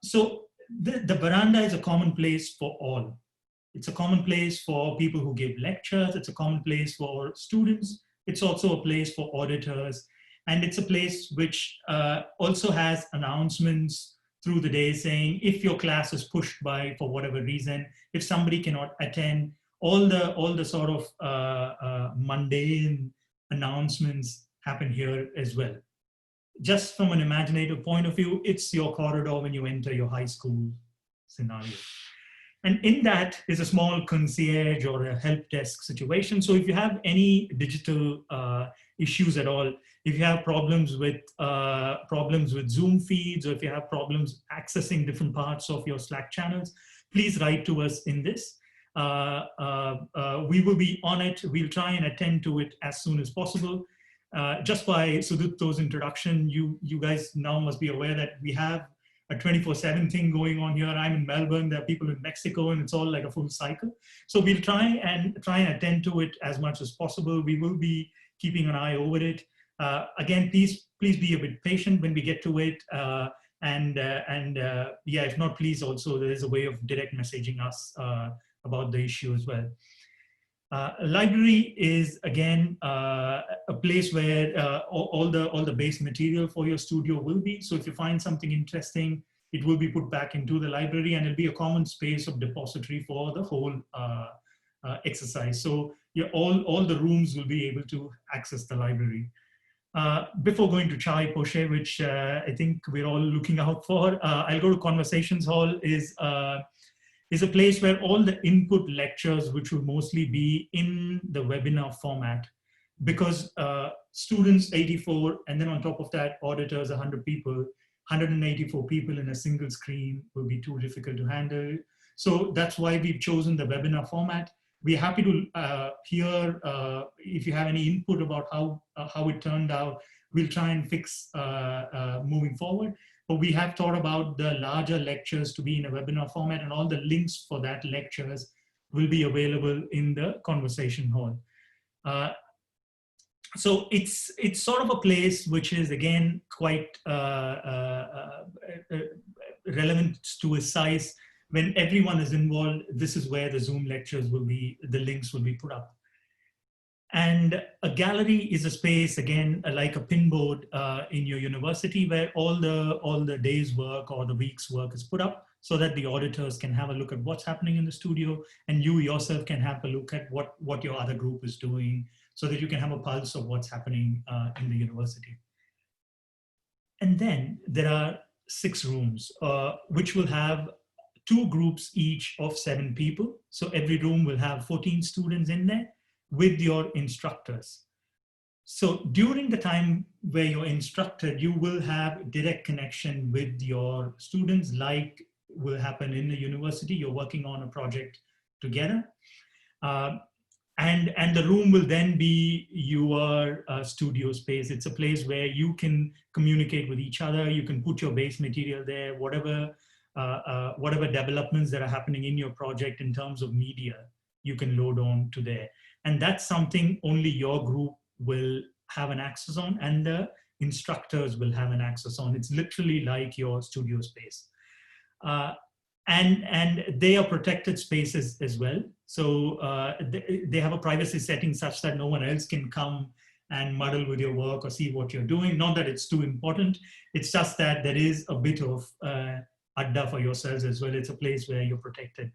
So the veranda is a common place for all. It's a common place for people who give lectures. It's a common place for students. It's also a place for auditors. And it's a place which also has announcements through the day saying, if your class is pushed by for whatever reason, if somebody cannot attend, all the sort of mundane announcements happen here as well. Just from an imaginative point of view, it's your corridor when you enter your high school scenario. And in that is a small concierge or a help desk situation. So if you have any digital issues at all, if you have problems with Zoom feeds, or if you have problems accessing different parts of your Slack channels, please write to us in this. We will be on it. We'll try and attend to it as soon as possible. Just by Sudipto's introduction, you guys now must be aware that we have a 24/7 thing going on here. I'm in Melbourne, there are people in Mexico, and it's all like a full cycle. So we'll try and attend to it as much as possible. We will be keeping an eye over it. Again, please be a bit patient when we get to it. Yeah, if not, please also, there is a way of direct messaging us about the issue as well. A library is again a place where all the base material for your studio will be. So if you find something interesting, it will be put back into the library, and it'll be a common space of depository for the whole exercise. So all the rooms will be able to access the library. Before going to Chai Poche, which I think we're all looking out for, I'll go to Conversations Hall. Is a place where all the input lectures, which will mostly be in the webinar format, because students 84, and then on top of that, auditors 100 people, 184 people in a single screen will be too difficult to handle. So that's why we've chosen the webinar format. We're happy to hear if you have any input about how it turned out. We'll try and fix moving forward. But we have thought about the larger lectures to be in a webinar format, and all the links for that lectures will be available in the conversation hall. So it's sort of a place which is again quite relevant to a size. When everyone is involved, this is where the Zoom lectures will be, the links will be put up. And a gallery is a space, again, like a pinboard in your university, where all the day's work or the week's work is put up, so that the auditors can have a look at what's happening in the studio, and you yourself can have a look at what your other group is doing, so that you can have a pulse of what's happening in the university. And then there are 6 rooms, which will have 2 groups each of 7 people. So every room will have 14 students in there, with your instructors. So during the time where you're instructed, you will have direct connection with your students, like will happen in the university. You're working on a project together. And the room will then be your studio space. It's a place where you can communicate with each other. You can put your base material there, whatever developments that are happening in your project in terms of media, you can load on to there. And that's something only your group will have an access on, and the instructors will have an access on. It's literally like your studio space. And they are protected spaces as well. So they have a privacy setting such that no one else can come and muddle with your work or see what you're doing. Not that it's too important. It's just that there is a bit of adda for yourselves as well. It's a place where you're protected.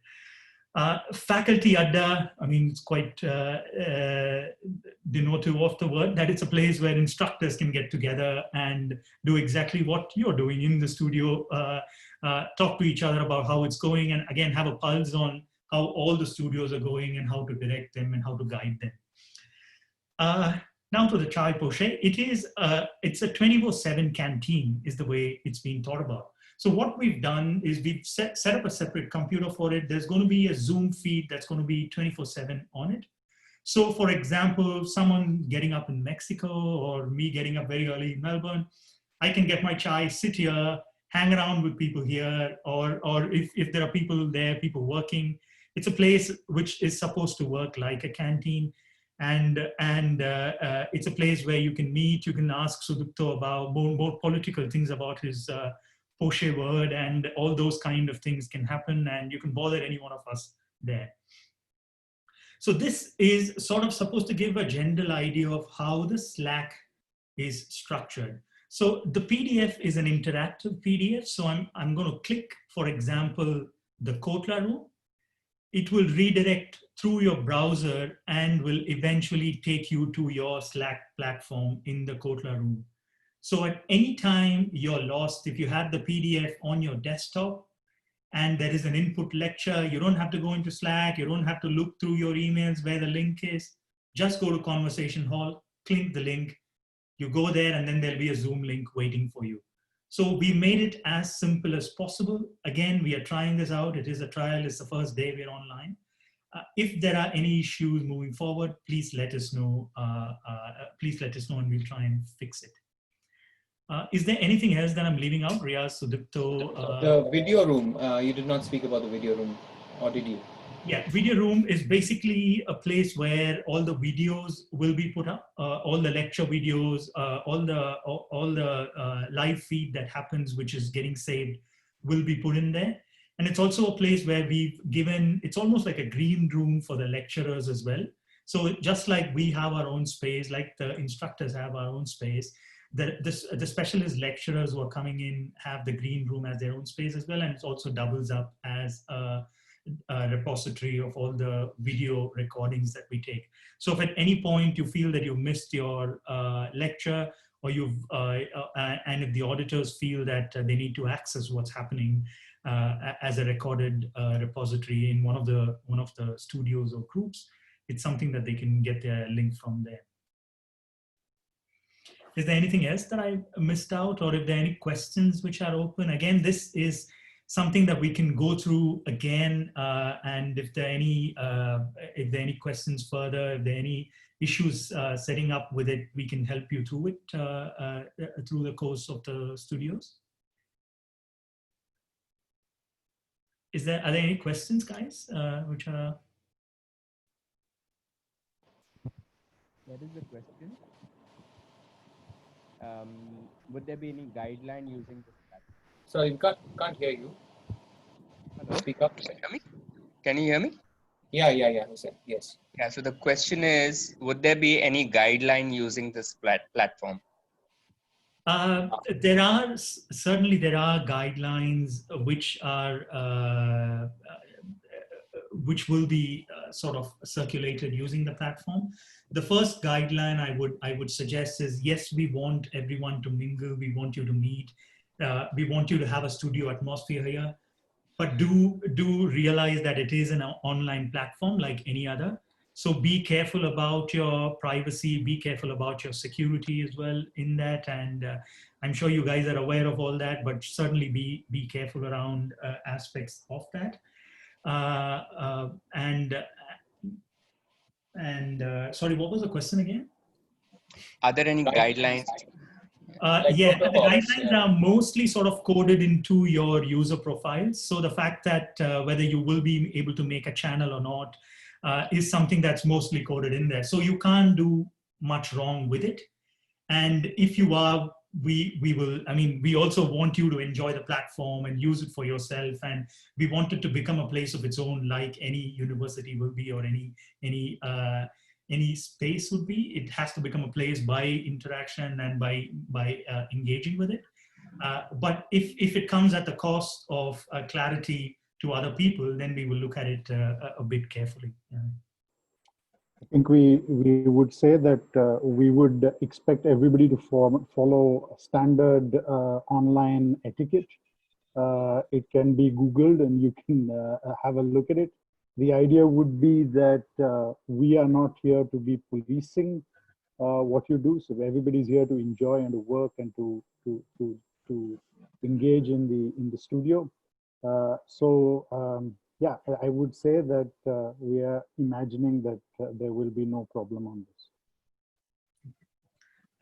Faculty adda, I mean, it's quite denotive of the word, that it's a place where instructors can get together and do exactly what you're doing in the studio, talk to each other about how it's going, and again, have a pulse on how all the studios are going and how to direct them and how to guide them. Now to the Chai Poche. It's a 24/7 canteen is the way it's being thought about. So what we've done is we've set up a separate computer for it. There's going to be a Zoom feed that's going to be 24/7 on it. So for example, someone getting up in Mexico or me getting up very early in Melbourne, I can get my chai, sit here, hang around with people here, or if there are people there, people working. It's a place which is supposed to work like a canteen. And it's a place where you can meet, you can ask Sudipto about more political things about his Poche word, and all those kind of things can happen, and you can bother any one of us there. So this is sort of supposed to give a general idea of how the Slack is structured. So the PDF is an interactive PDF. So I'm going to click, for example, the Kotla room. It will redirect through your browser and will eventually take you to your Slack platform in the Kotla room. So at any time you're lost, if you have the PDF on your desktop and there is an input lecture, you don't have to go into Slack, you don't have to look through your emails where the link is. Just go to Conversation Hall, click the link, you go there, and then there'll be a Zoom link waiting for you. So we made it as simple as possible. Again, we are trying this out. It is a trial, it's the first day we're online. If there are any issues moving forward, please let us know. Please let us know and we'll try and fix it. Is there anything else that I'm leaving out, Riyaz, Sudipto? The video room, you did not speak about the video room, or did you? Yeah, video room is basically a place where all the videos will be put up, all the lecture videos, all the live feed that happens, which is getting saved, will be put in there. And it's also a place where we've given, it's almost like a green room for the lecturers as well. So just like we have our own space, like the instructors have our own space, the specialist lecturers who are coming in have the green room as their own space as well. And it also doubles up as a repository of all the video recordings that we take. So if at any point you feel that you missed your lecture, or and if the auditors feel that they need to access what's happening as a recorded repository in one of the studios or groups, it's something that they can get their link from there. Is there anything else that I missed out, or if there are any questions which are open? Again, this is something that we can go through again, and if there are any questions further, if there are any issues setting up with it, we can help you through it through the course of the studios. Are there any questions, guys, which are? That is the question. Would there be any guideline using this platform? Sorry, we can't hear you. Hello? Speak up. Can you hear me? Yeah, Hussein, yes. Yeah, so the question is, would there be any guideline using this platform? There are guidelines which are which will be sort of circulated using the platform. The first guideline I would suggest is, yes, we want everyone to mingle, we want you to meet, we want you to have a studio atmosphere here, but do realize that it is an online platform like any other. So be careful about your privacy, be careful about your security as well in that. And I'm sure you guys are aware of all that, but certainly be careful around aspects of that. Sorry, what was the question again? Are there any guidelines? Yeah, the guidelines are mostly sort of coded into your user profiles. So the fact that whether you will be able to make a channel or not is something that's mostly coded in there. So you can't do much wrong with it. And if you are, we will, I mean, we also want you to enjoy the platform and use it for yourself. And we want it to become a place of its own, like any university will be, or any space would be. It has to become a place by interaction and by engaging with it. But if it comes at the cost of clarity to other people, then we will look at it a bit carefully. Yeah. I think we would say that we would expect everybody to follow standard online etiquette. It can be Googled and you can have a look at it. The idea would be that we are not here to be policing what you do. So everybody's here to enjoy and to work and to engage in the studio. Yeah, I would say that we are imagining that there will be no problem on this.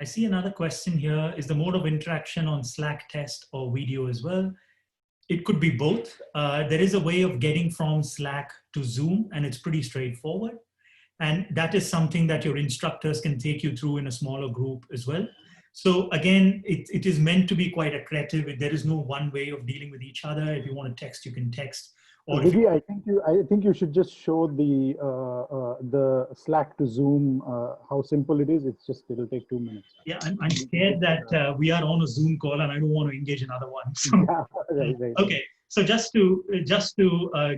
I see another question here. Is the mode of interaction on Slack test or video as well? It could be both. There is a way of getting from Slack to Zoom, and it's pretty straightforward. And that is something that your instructors can take you through in a smaller group as well. So again, it is meant to be quite accretive. There is no one way of dealing with each other. If you want to text, you can text. Or Vivi, I think you should just show the Slack to Zoom how simple it is. It'll take 2 minutes. Yeah, I'm scared that we are on a Zoom call and I don't want to engage another one. So, yeah, right. Okay, so just to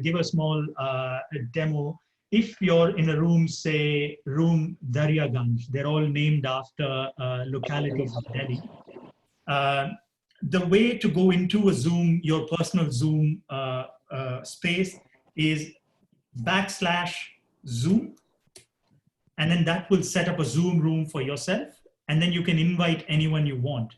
give a small demo, if you're in a room, say room Daryaganj, they're all named after localities of Delhi. The way to go into a Zoom, your personal Zoom space, is /Zoom, and then that will set up a Zoom room for yourself, and then you can invite anyone you want.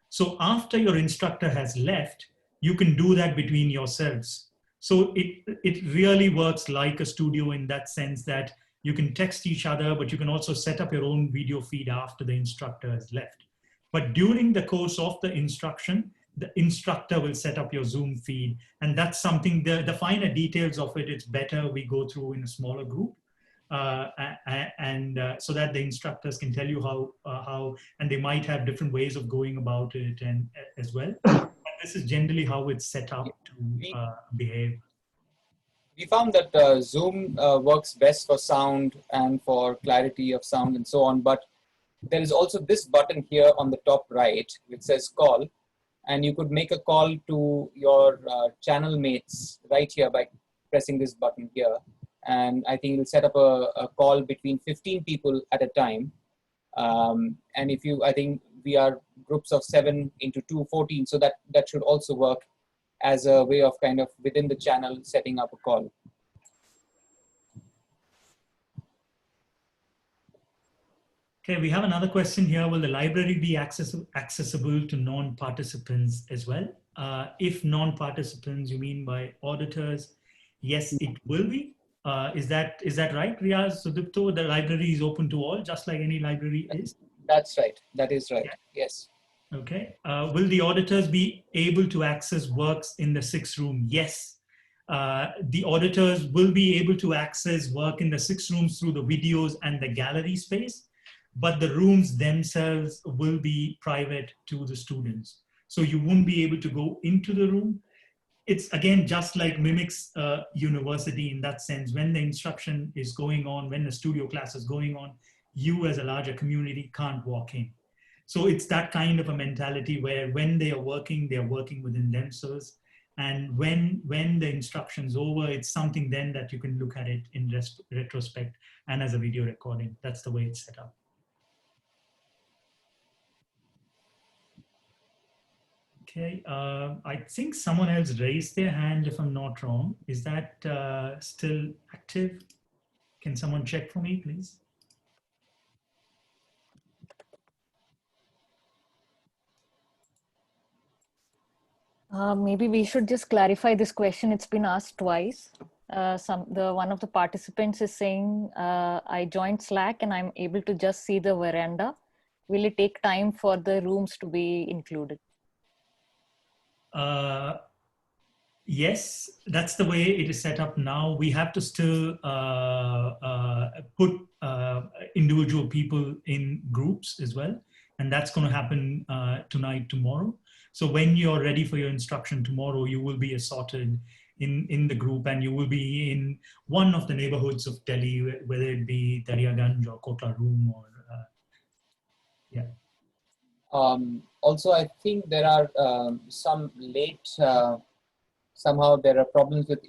So after your instructor has left, you can do that between yourselves. So it really works like a studio in that sense that you can text each other, but you can also set up your own video feed after the instructor has left. But during the course of the instruction, the instructor will set up your Zoom feed. And that's something, the finer details of it, it's better we go through in a smaller group. So that the instructors can tell you how, and they might have different ways of going about it and as well. But this is generally how it's set up to behave. We found that Zoom works best for sound and for clarity of sound and so on, but there is also this button here on the top right, which says call, and you could make a call to your channel mates right here by pressing this button here. And I think it'll set up a call between 15 people at a time. And if you, I think we are groups of 7 into 2, 14. So that should also work as a way of kind of within the channel setting up a call. Okay, we have another question here. Will the library be accessible to non-participants as well? If non-participants, you mean by auditors? Yes, it will be. Is that right, Riaz? Sudipto, the library is open to all, just like any library is? That's right. That is right. Yes. Okay. Will the auditors be able to access works in the 6th room? Yes. The auditors will be able to access work in the 6 rooms through the videos and the gallery space, but the rooms themselves will be private to the students. So you won't be able to go into the room. It's again, just like mimics university in that sense. When the instruction is going on, when the studio class is going on, you as a larger community can't walk in. So it's that kind of a mentality where when they are working within themselves. And when the instruction's over, it's something then that you can look at it in retrospect and as a video recording. That's the way it's set up. Okay, I think someone else raised their hand if I'm not wrong. Is that still active? Can someone check for me, please? Maybe we should just clarify this question. It's been asked twice. One of the participants is saying, I joined Slack and I'm able to just see the veranda. Will it take time for the rooms to be included? Yes, that's the way it is set up now. We have to still put individual people in groups as well. And that's going to happen tonight, tomorrow. So when you're ready for your instruction tomorrow, you will be assorted in the group and you will be in one of the neighborhoods of Delhi, whether it be Dariaganj or Kotla Room or, yeah. Also, I think there are some late, somehow there are problems with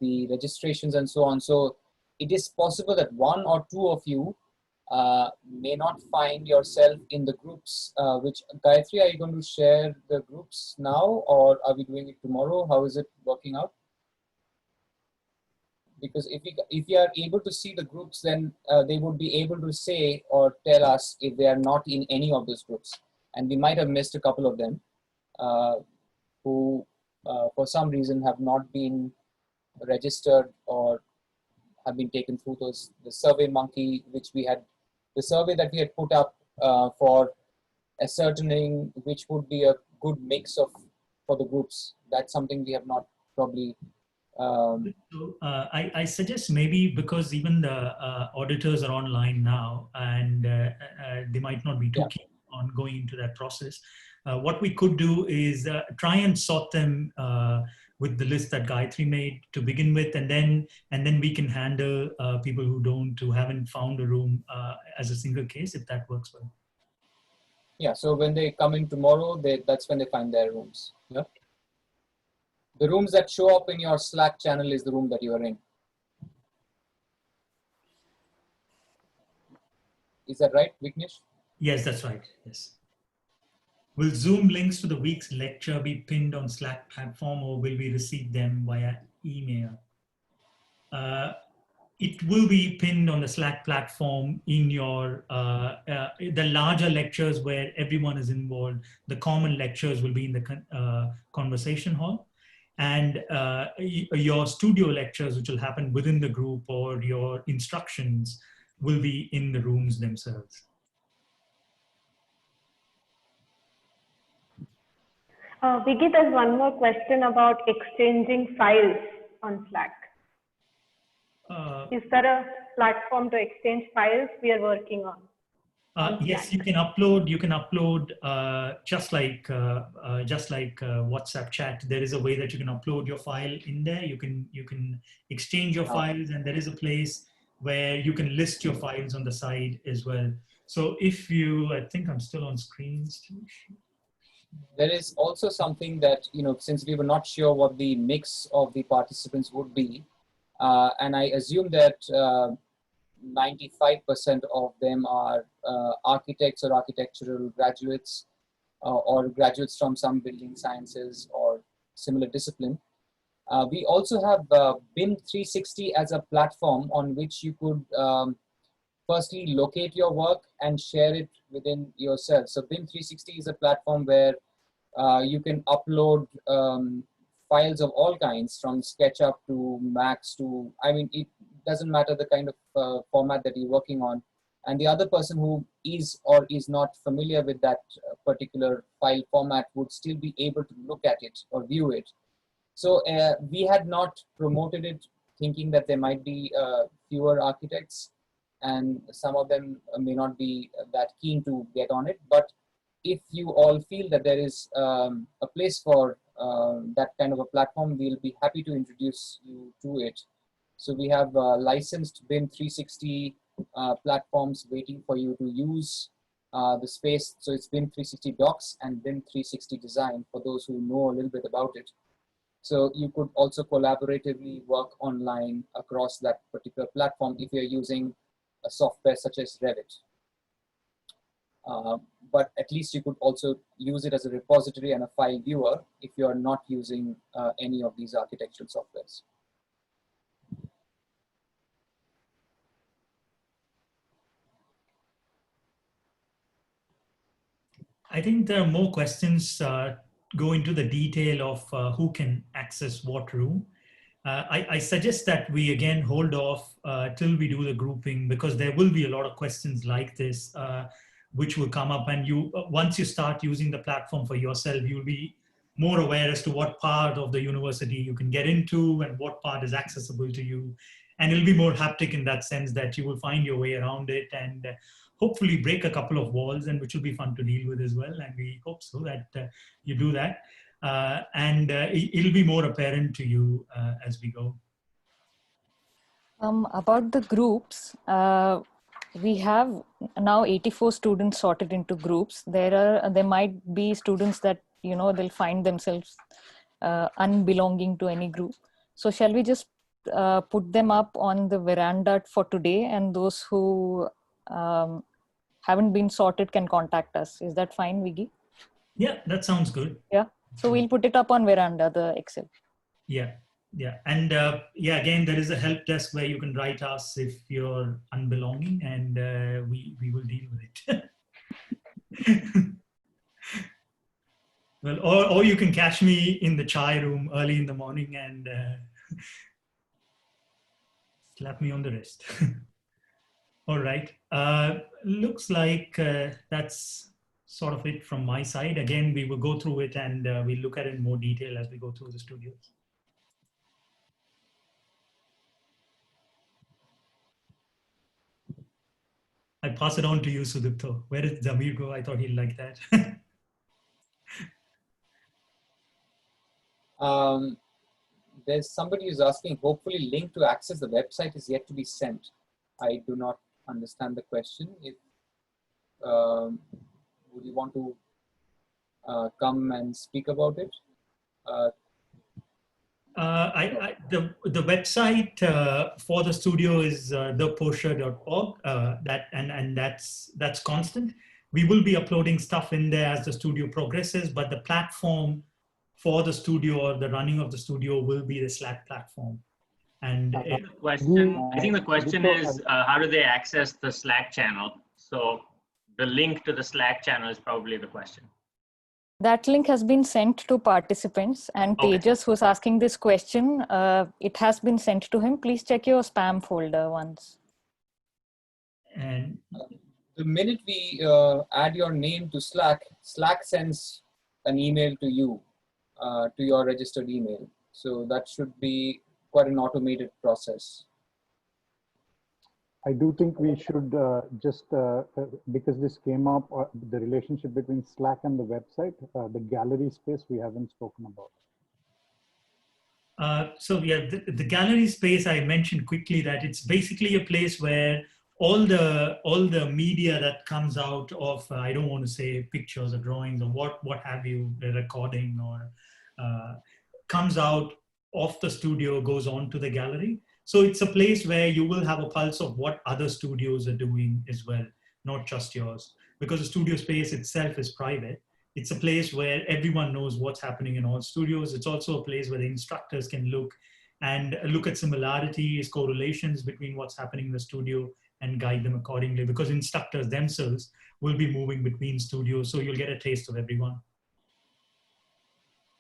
the registrations and so on. So it is possible that 1 or 2 of you may not find yourself in the groups, which Gayatri, are you going to share the groups now or are we doing it tomorrow? How is it working out? Because if you are able to see the groups, then they would be able to say or tell us if they are not in any of those groups. And we might have missed a couple of them who for some reason have not been registered or have been taken through the Survey Monkey, which we had, the survey that we had put up for ascertaining which would be a good mix for the groups. That's something we have not probably. I suggest maybe because even the auditors are online now and they might not be too keen on going into that process. What we could do is try and sort them with the list that Gayatri made to begin with, and then we can handle people who haven't found a room as a single case, if that works well. Yeah, so when they come in tomorrow, that's when they find their rooms. Yeah. The rooms that show up in your Slack channel is the room that you are in. Is that right, Vignesh? Yes, that's right. Yes. Will Zoom links to the week's lecture be pinned on Slack platform or will we receive them via email? It will be pinned on the Slack platform in your, the larger lectures where everyone is involved. The common lectures will be in the conversation hall. And your studio lectures, which will happen within the group, or your instructions will be in the rooms themselves. Vicky, there's one more question about exchanging files on Slack. Is there a platform to exchange files? We are working on. Yes, you can upload. Just like WhatsApp chat. There is a way that you can upload your file in there. You can exchange your files, and there is a place where you can list your files on the side as well. So if you, I think I'm still on screen. There is also something that, since we were not sure what the mix of the participants would be, and I assume that 95% of them are architects or architectural graduates or graduates from some building sciences or similar discipline. We also have BIM 360 as a platform on which you could firstly locate your work and share it within yourself. So BIM 360 is a platform where you can upload files of all kinds, from SketchUp to Max to, it doesn't matter the kind of format that you're working on. And the other person who is or is not familiar with that particular file format would still be able to look at it or view it. So we had not promoted it thinking that there might be fewer architects, and some of them may not be that keen to get on it. But if you all feel that there is a place for that kind of a platform, we'll be happy to introduce you to it. So we have licensed BIM 360 platforms waiting for you to use the space. So it's BIM 360 Docs and BIM 360 Design for those who know a little bit about it. So you could also collaboratively work online across that particular platform if you're using a software such as Revit. But at least you could also use it as a repository and a file viewer if you're not using any of these architectural softwares. I think there are more questions go into the detail of who can access what room. I suggest that we again hold off till we do the grouping, because there will be a lot of questions like this which will come up, and once you start using the platform for yourself, you'll be more aware as to what part of the university you can get into and what part is accessible to you. And it'll be more haptic in that sense that you will find your way around it and hopefully break a couple of walls, and which will be fun to deal with as well. And we hope so that you do that. It'll be more apparent to you as we go. About the groups, we have now 84 students sorted into groups. There might be students that they'll find themselves unbelonging to any group. So shall we just put them up on the veranda for today, and those who haven't been sorted can contact us? Is that fine, Vigi? Yeah, that sounds good. Yeah. So we'll put it up on veranda, the Excel. Yeah. Yeah. And again, there is a help desk where you can write us if you're unbelonging, and we will deal with it. Well, or you can catch me in the chai room early in the morning and slap me on the wrist. All right. Looks like that's sort of it from my side. Again, we will go through it and we'll look at it in more detail as we go through the studios. I pass it on to you, Sudipto. Where did Zamir go? I thought he'd like that. There's somebody who's asking, hopefully link to access the website is yet to be sent. I do not understand the question. If would you want to come and speak about it? The website for the studio is theposher.org. That's constant. We will be uploading stuff in there as the studio progresses, but the platform for the studio or the running of the studio will be the Slack platform. And I think the question is how do they access the Slack channel? So the link to the Slack channel is probably the question. That link has been sent to participants, and Tejas, who's asking this question, it has been sent to him. Please check your spam folder once. And the minute we add your name to Slack, Slack sends an email to you to your registered email. So that should be quite an automated process. I do think we should because this came up, the relationship between Slack and the website, the gallery space we haven't spoken about. So yeah, the gallery space, I mentioned quickly that it's basically a place where all the media that comes out of, I don't want to say pictures or drawings or what have you, the recording or comes out of the studio, goes on to the gallery. So it's a place where you will have a pulse of what other studios are doing as well, not just yours. Because the studio space itself is private, it's a place where everyone knows what's happening in all studios. It's also a place where the instructors can look at similarities, correlations between what's happening in the studio and guide them accordingly, because instructors themselves will be moving between studios. So you'll get a taste of everyone.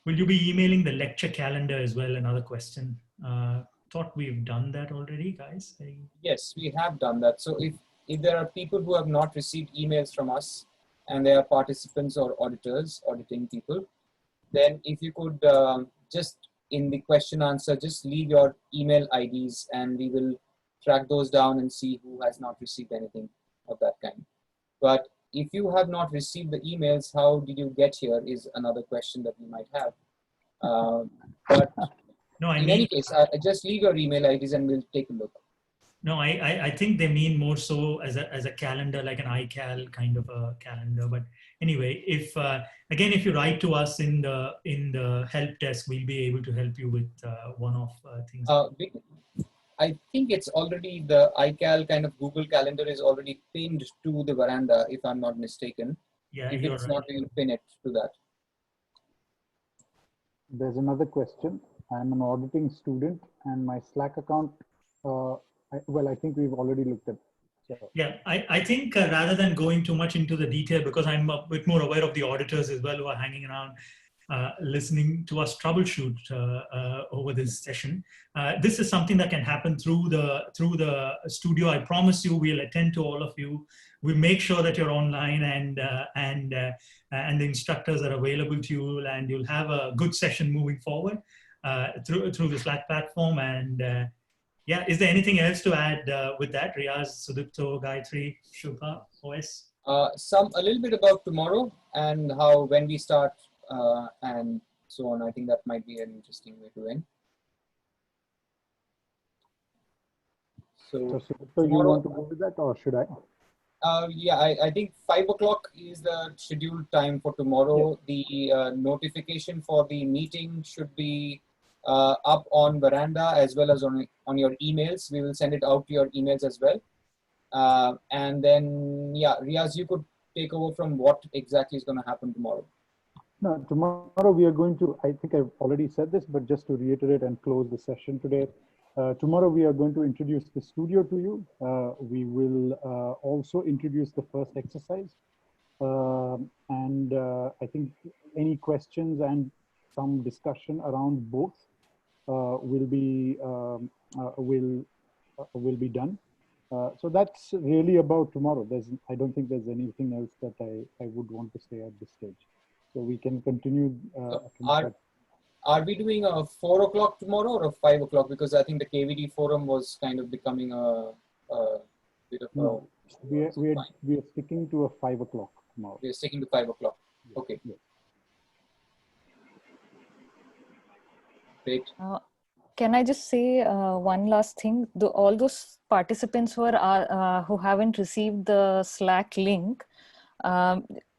Will you be emailing the lecture calendar as well? Another question. Thought we've done that already, guys. Yes, we have done that. So if there are people who have not received emails from us and they are participants or auditors, auditing people, then if you could just in the question answer, just leave your email IDs and we will track those down and see who has not received anything of that kind. But if you have not received the emails, how did you get here is another question that we might have. But no, in any case, just leave your email IDs and we'll take a look. No, I think they mean more so as a calendar, like an iCal kind of a calendar. But anyway, if again, if you write to us in the help desk, we'll be able to help you with one-off things. I think it's already the iCal kind of Google Calendar is already pinned to the veranda, if I'm not mistaken. Yeah, if it's right. not, we'll pin it to that. There's another question. I'm an auditing student and my Slack account, I think we've already looked at. So. Yeah, I think rather than going too much into the detail, because I'm a bit more aware of the auditors as well who are hanging around, listening to us troubleshoot over this session. This is something that can happen through the studio. I promise you, we'll attend to all of you. We'll make sure that you're online and the instructors are available to you, and you'll have a good session moving forward through the Slack platform. And yeah, is there anything else to add with that? Riaz, Sudipto, Gayatri, Shilpa, OS? A little bit about tomorrow and when we start and so on. I think that might be an interesting way to end. So you want to go with that, or should I? Yeah, I think 5 o'clock is the scheduled time for tomorrow. Yeah. The notification for the meeting should be up on Veranda as well as on your emails. We will send it out to your emails as well. And then, yeah, Riaz, you could take over from what exactly is going to happen tomorrow. No, tomorrow we are going to, I think I've already said this, but just to reiterate and close the session today, tomorrow we are going to introduce the studio to you. We will also introduce the first exercise. And I think any questions and some discussion around both will be done. So that's really about tomorrow. I don't think there's anything else that I would want to say at this stage. So we can continue. Are we doing a 4 o'clock tomorrow or a 5 o'clock? Because I think the KVD forum was kind of becoming a bit of no, we are sticking to a 5 o'clock tomorrow. We are sticking to 5 o'clock. Okay. Yes. Great. Can I just say one last thing? All those participants who haven't received the Slack link,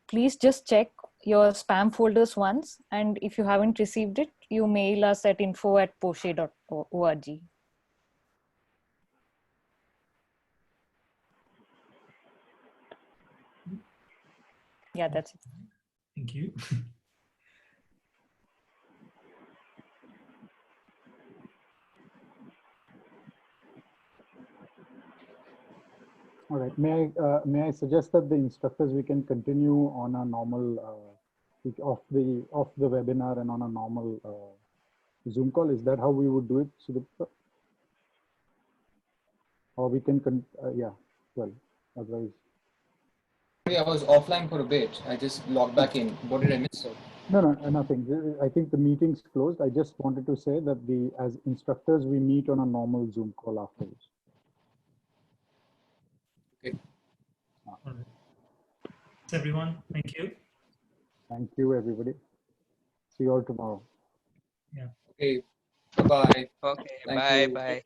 please just check your spam folders once. And if you haven't received it, you mail us at info@poshe.org. Yeah, that's it. Thank you. All right. May I suggest that the instructors, we can continue on a normal off the webinar and on a normal Zoom call. Is that how we would do it, Sudipta? Or we can yeah. Well, otherwise. I was offline for a bit. I just logged back in. What did I miss? No, nothing. I think the meeting's closed. I just wanted to say that as instructors, we meet on a normal Zoom call afterwards. Okay. All right. Thanks, everyone. Thank you. Thank you, everybody. See you all tomorrow. Yeah. Okay. Bye-bye. Okay. Thank Bye. you. Bye.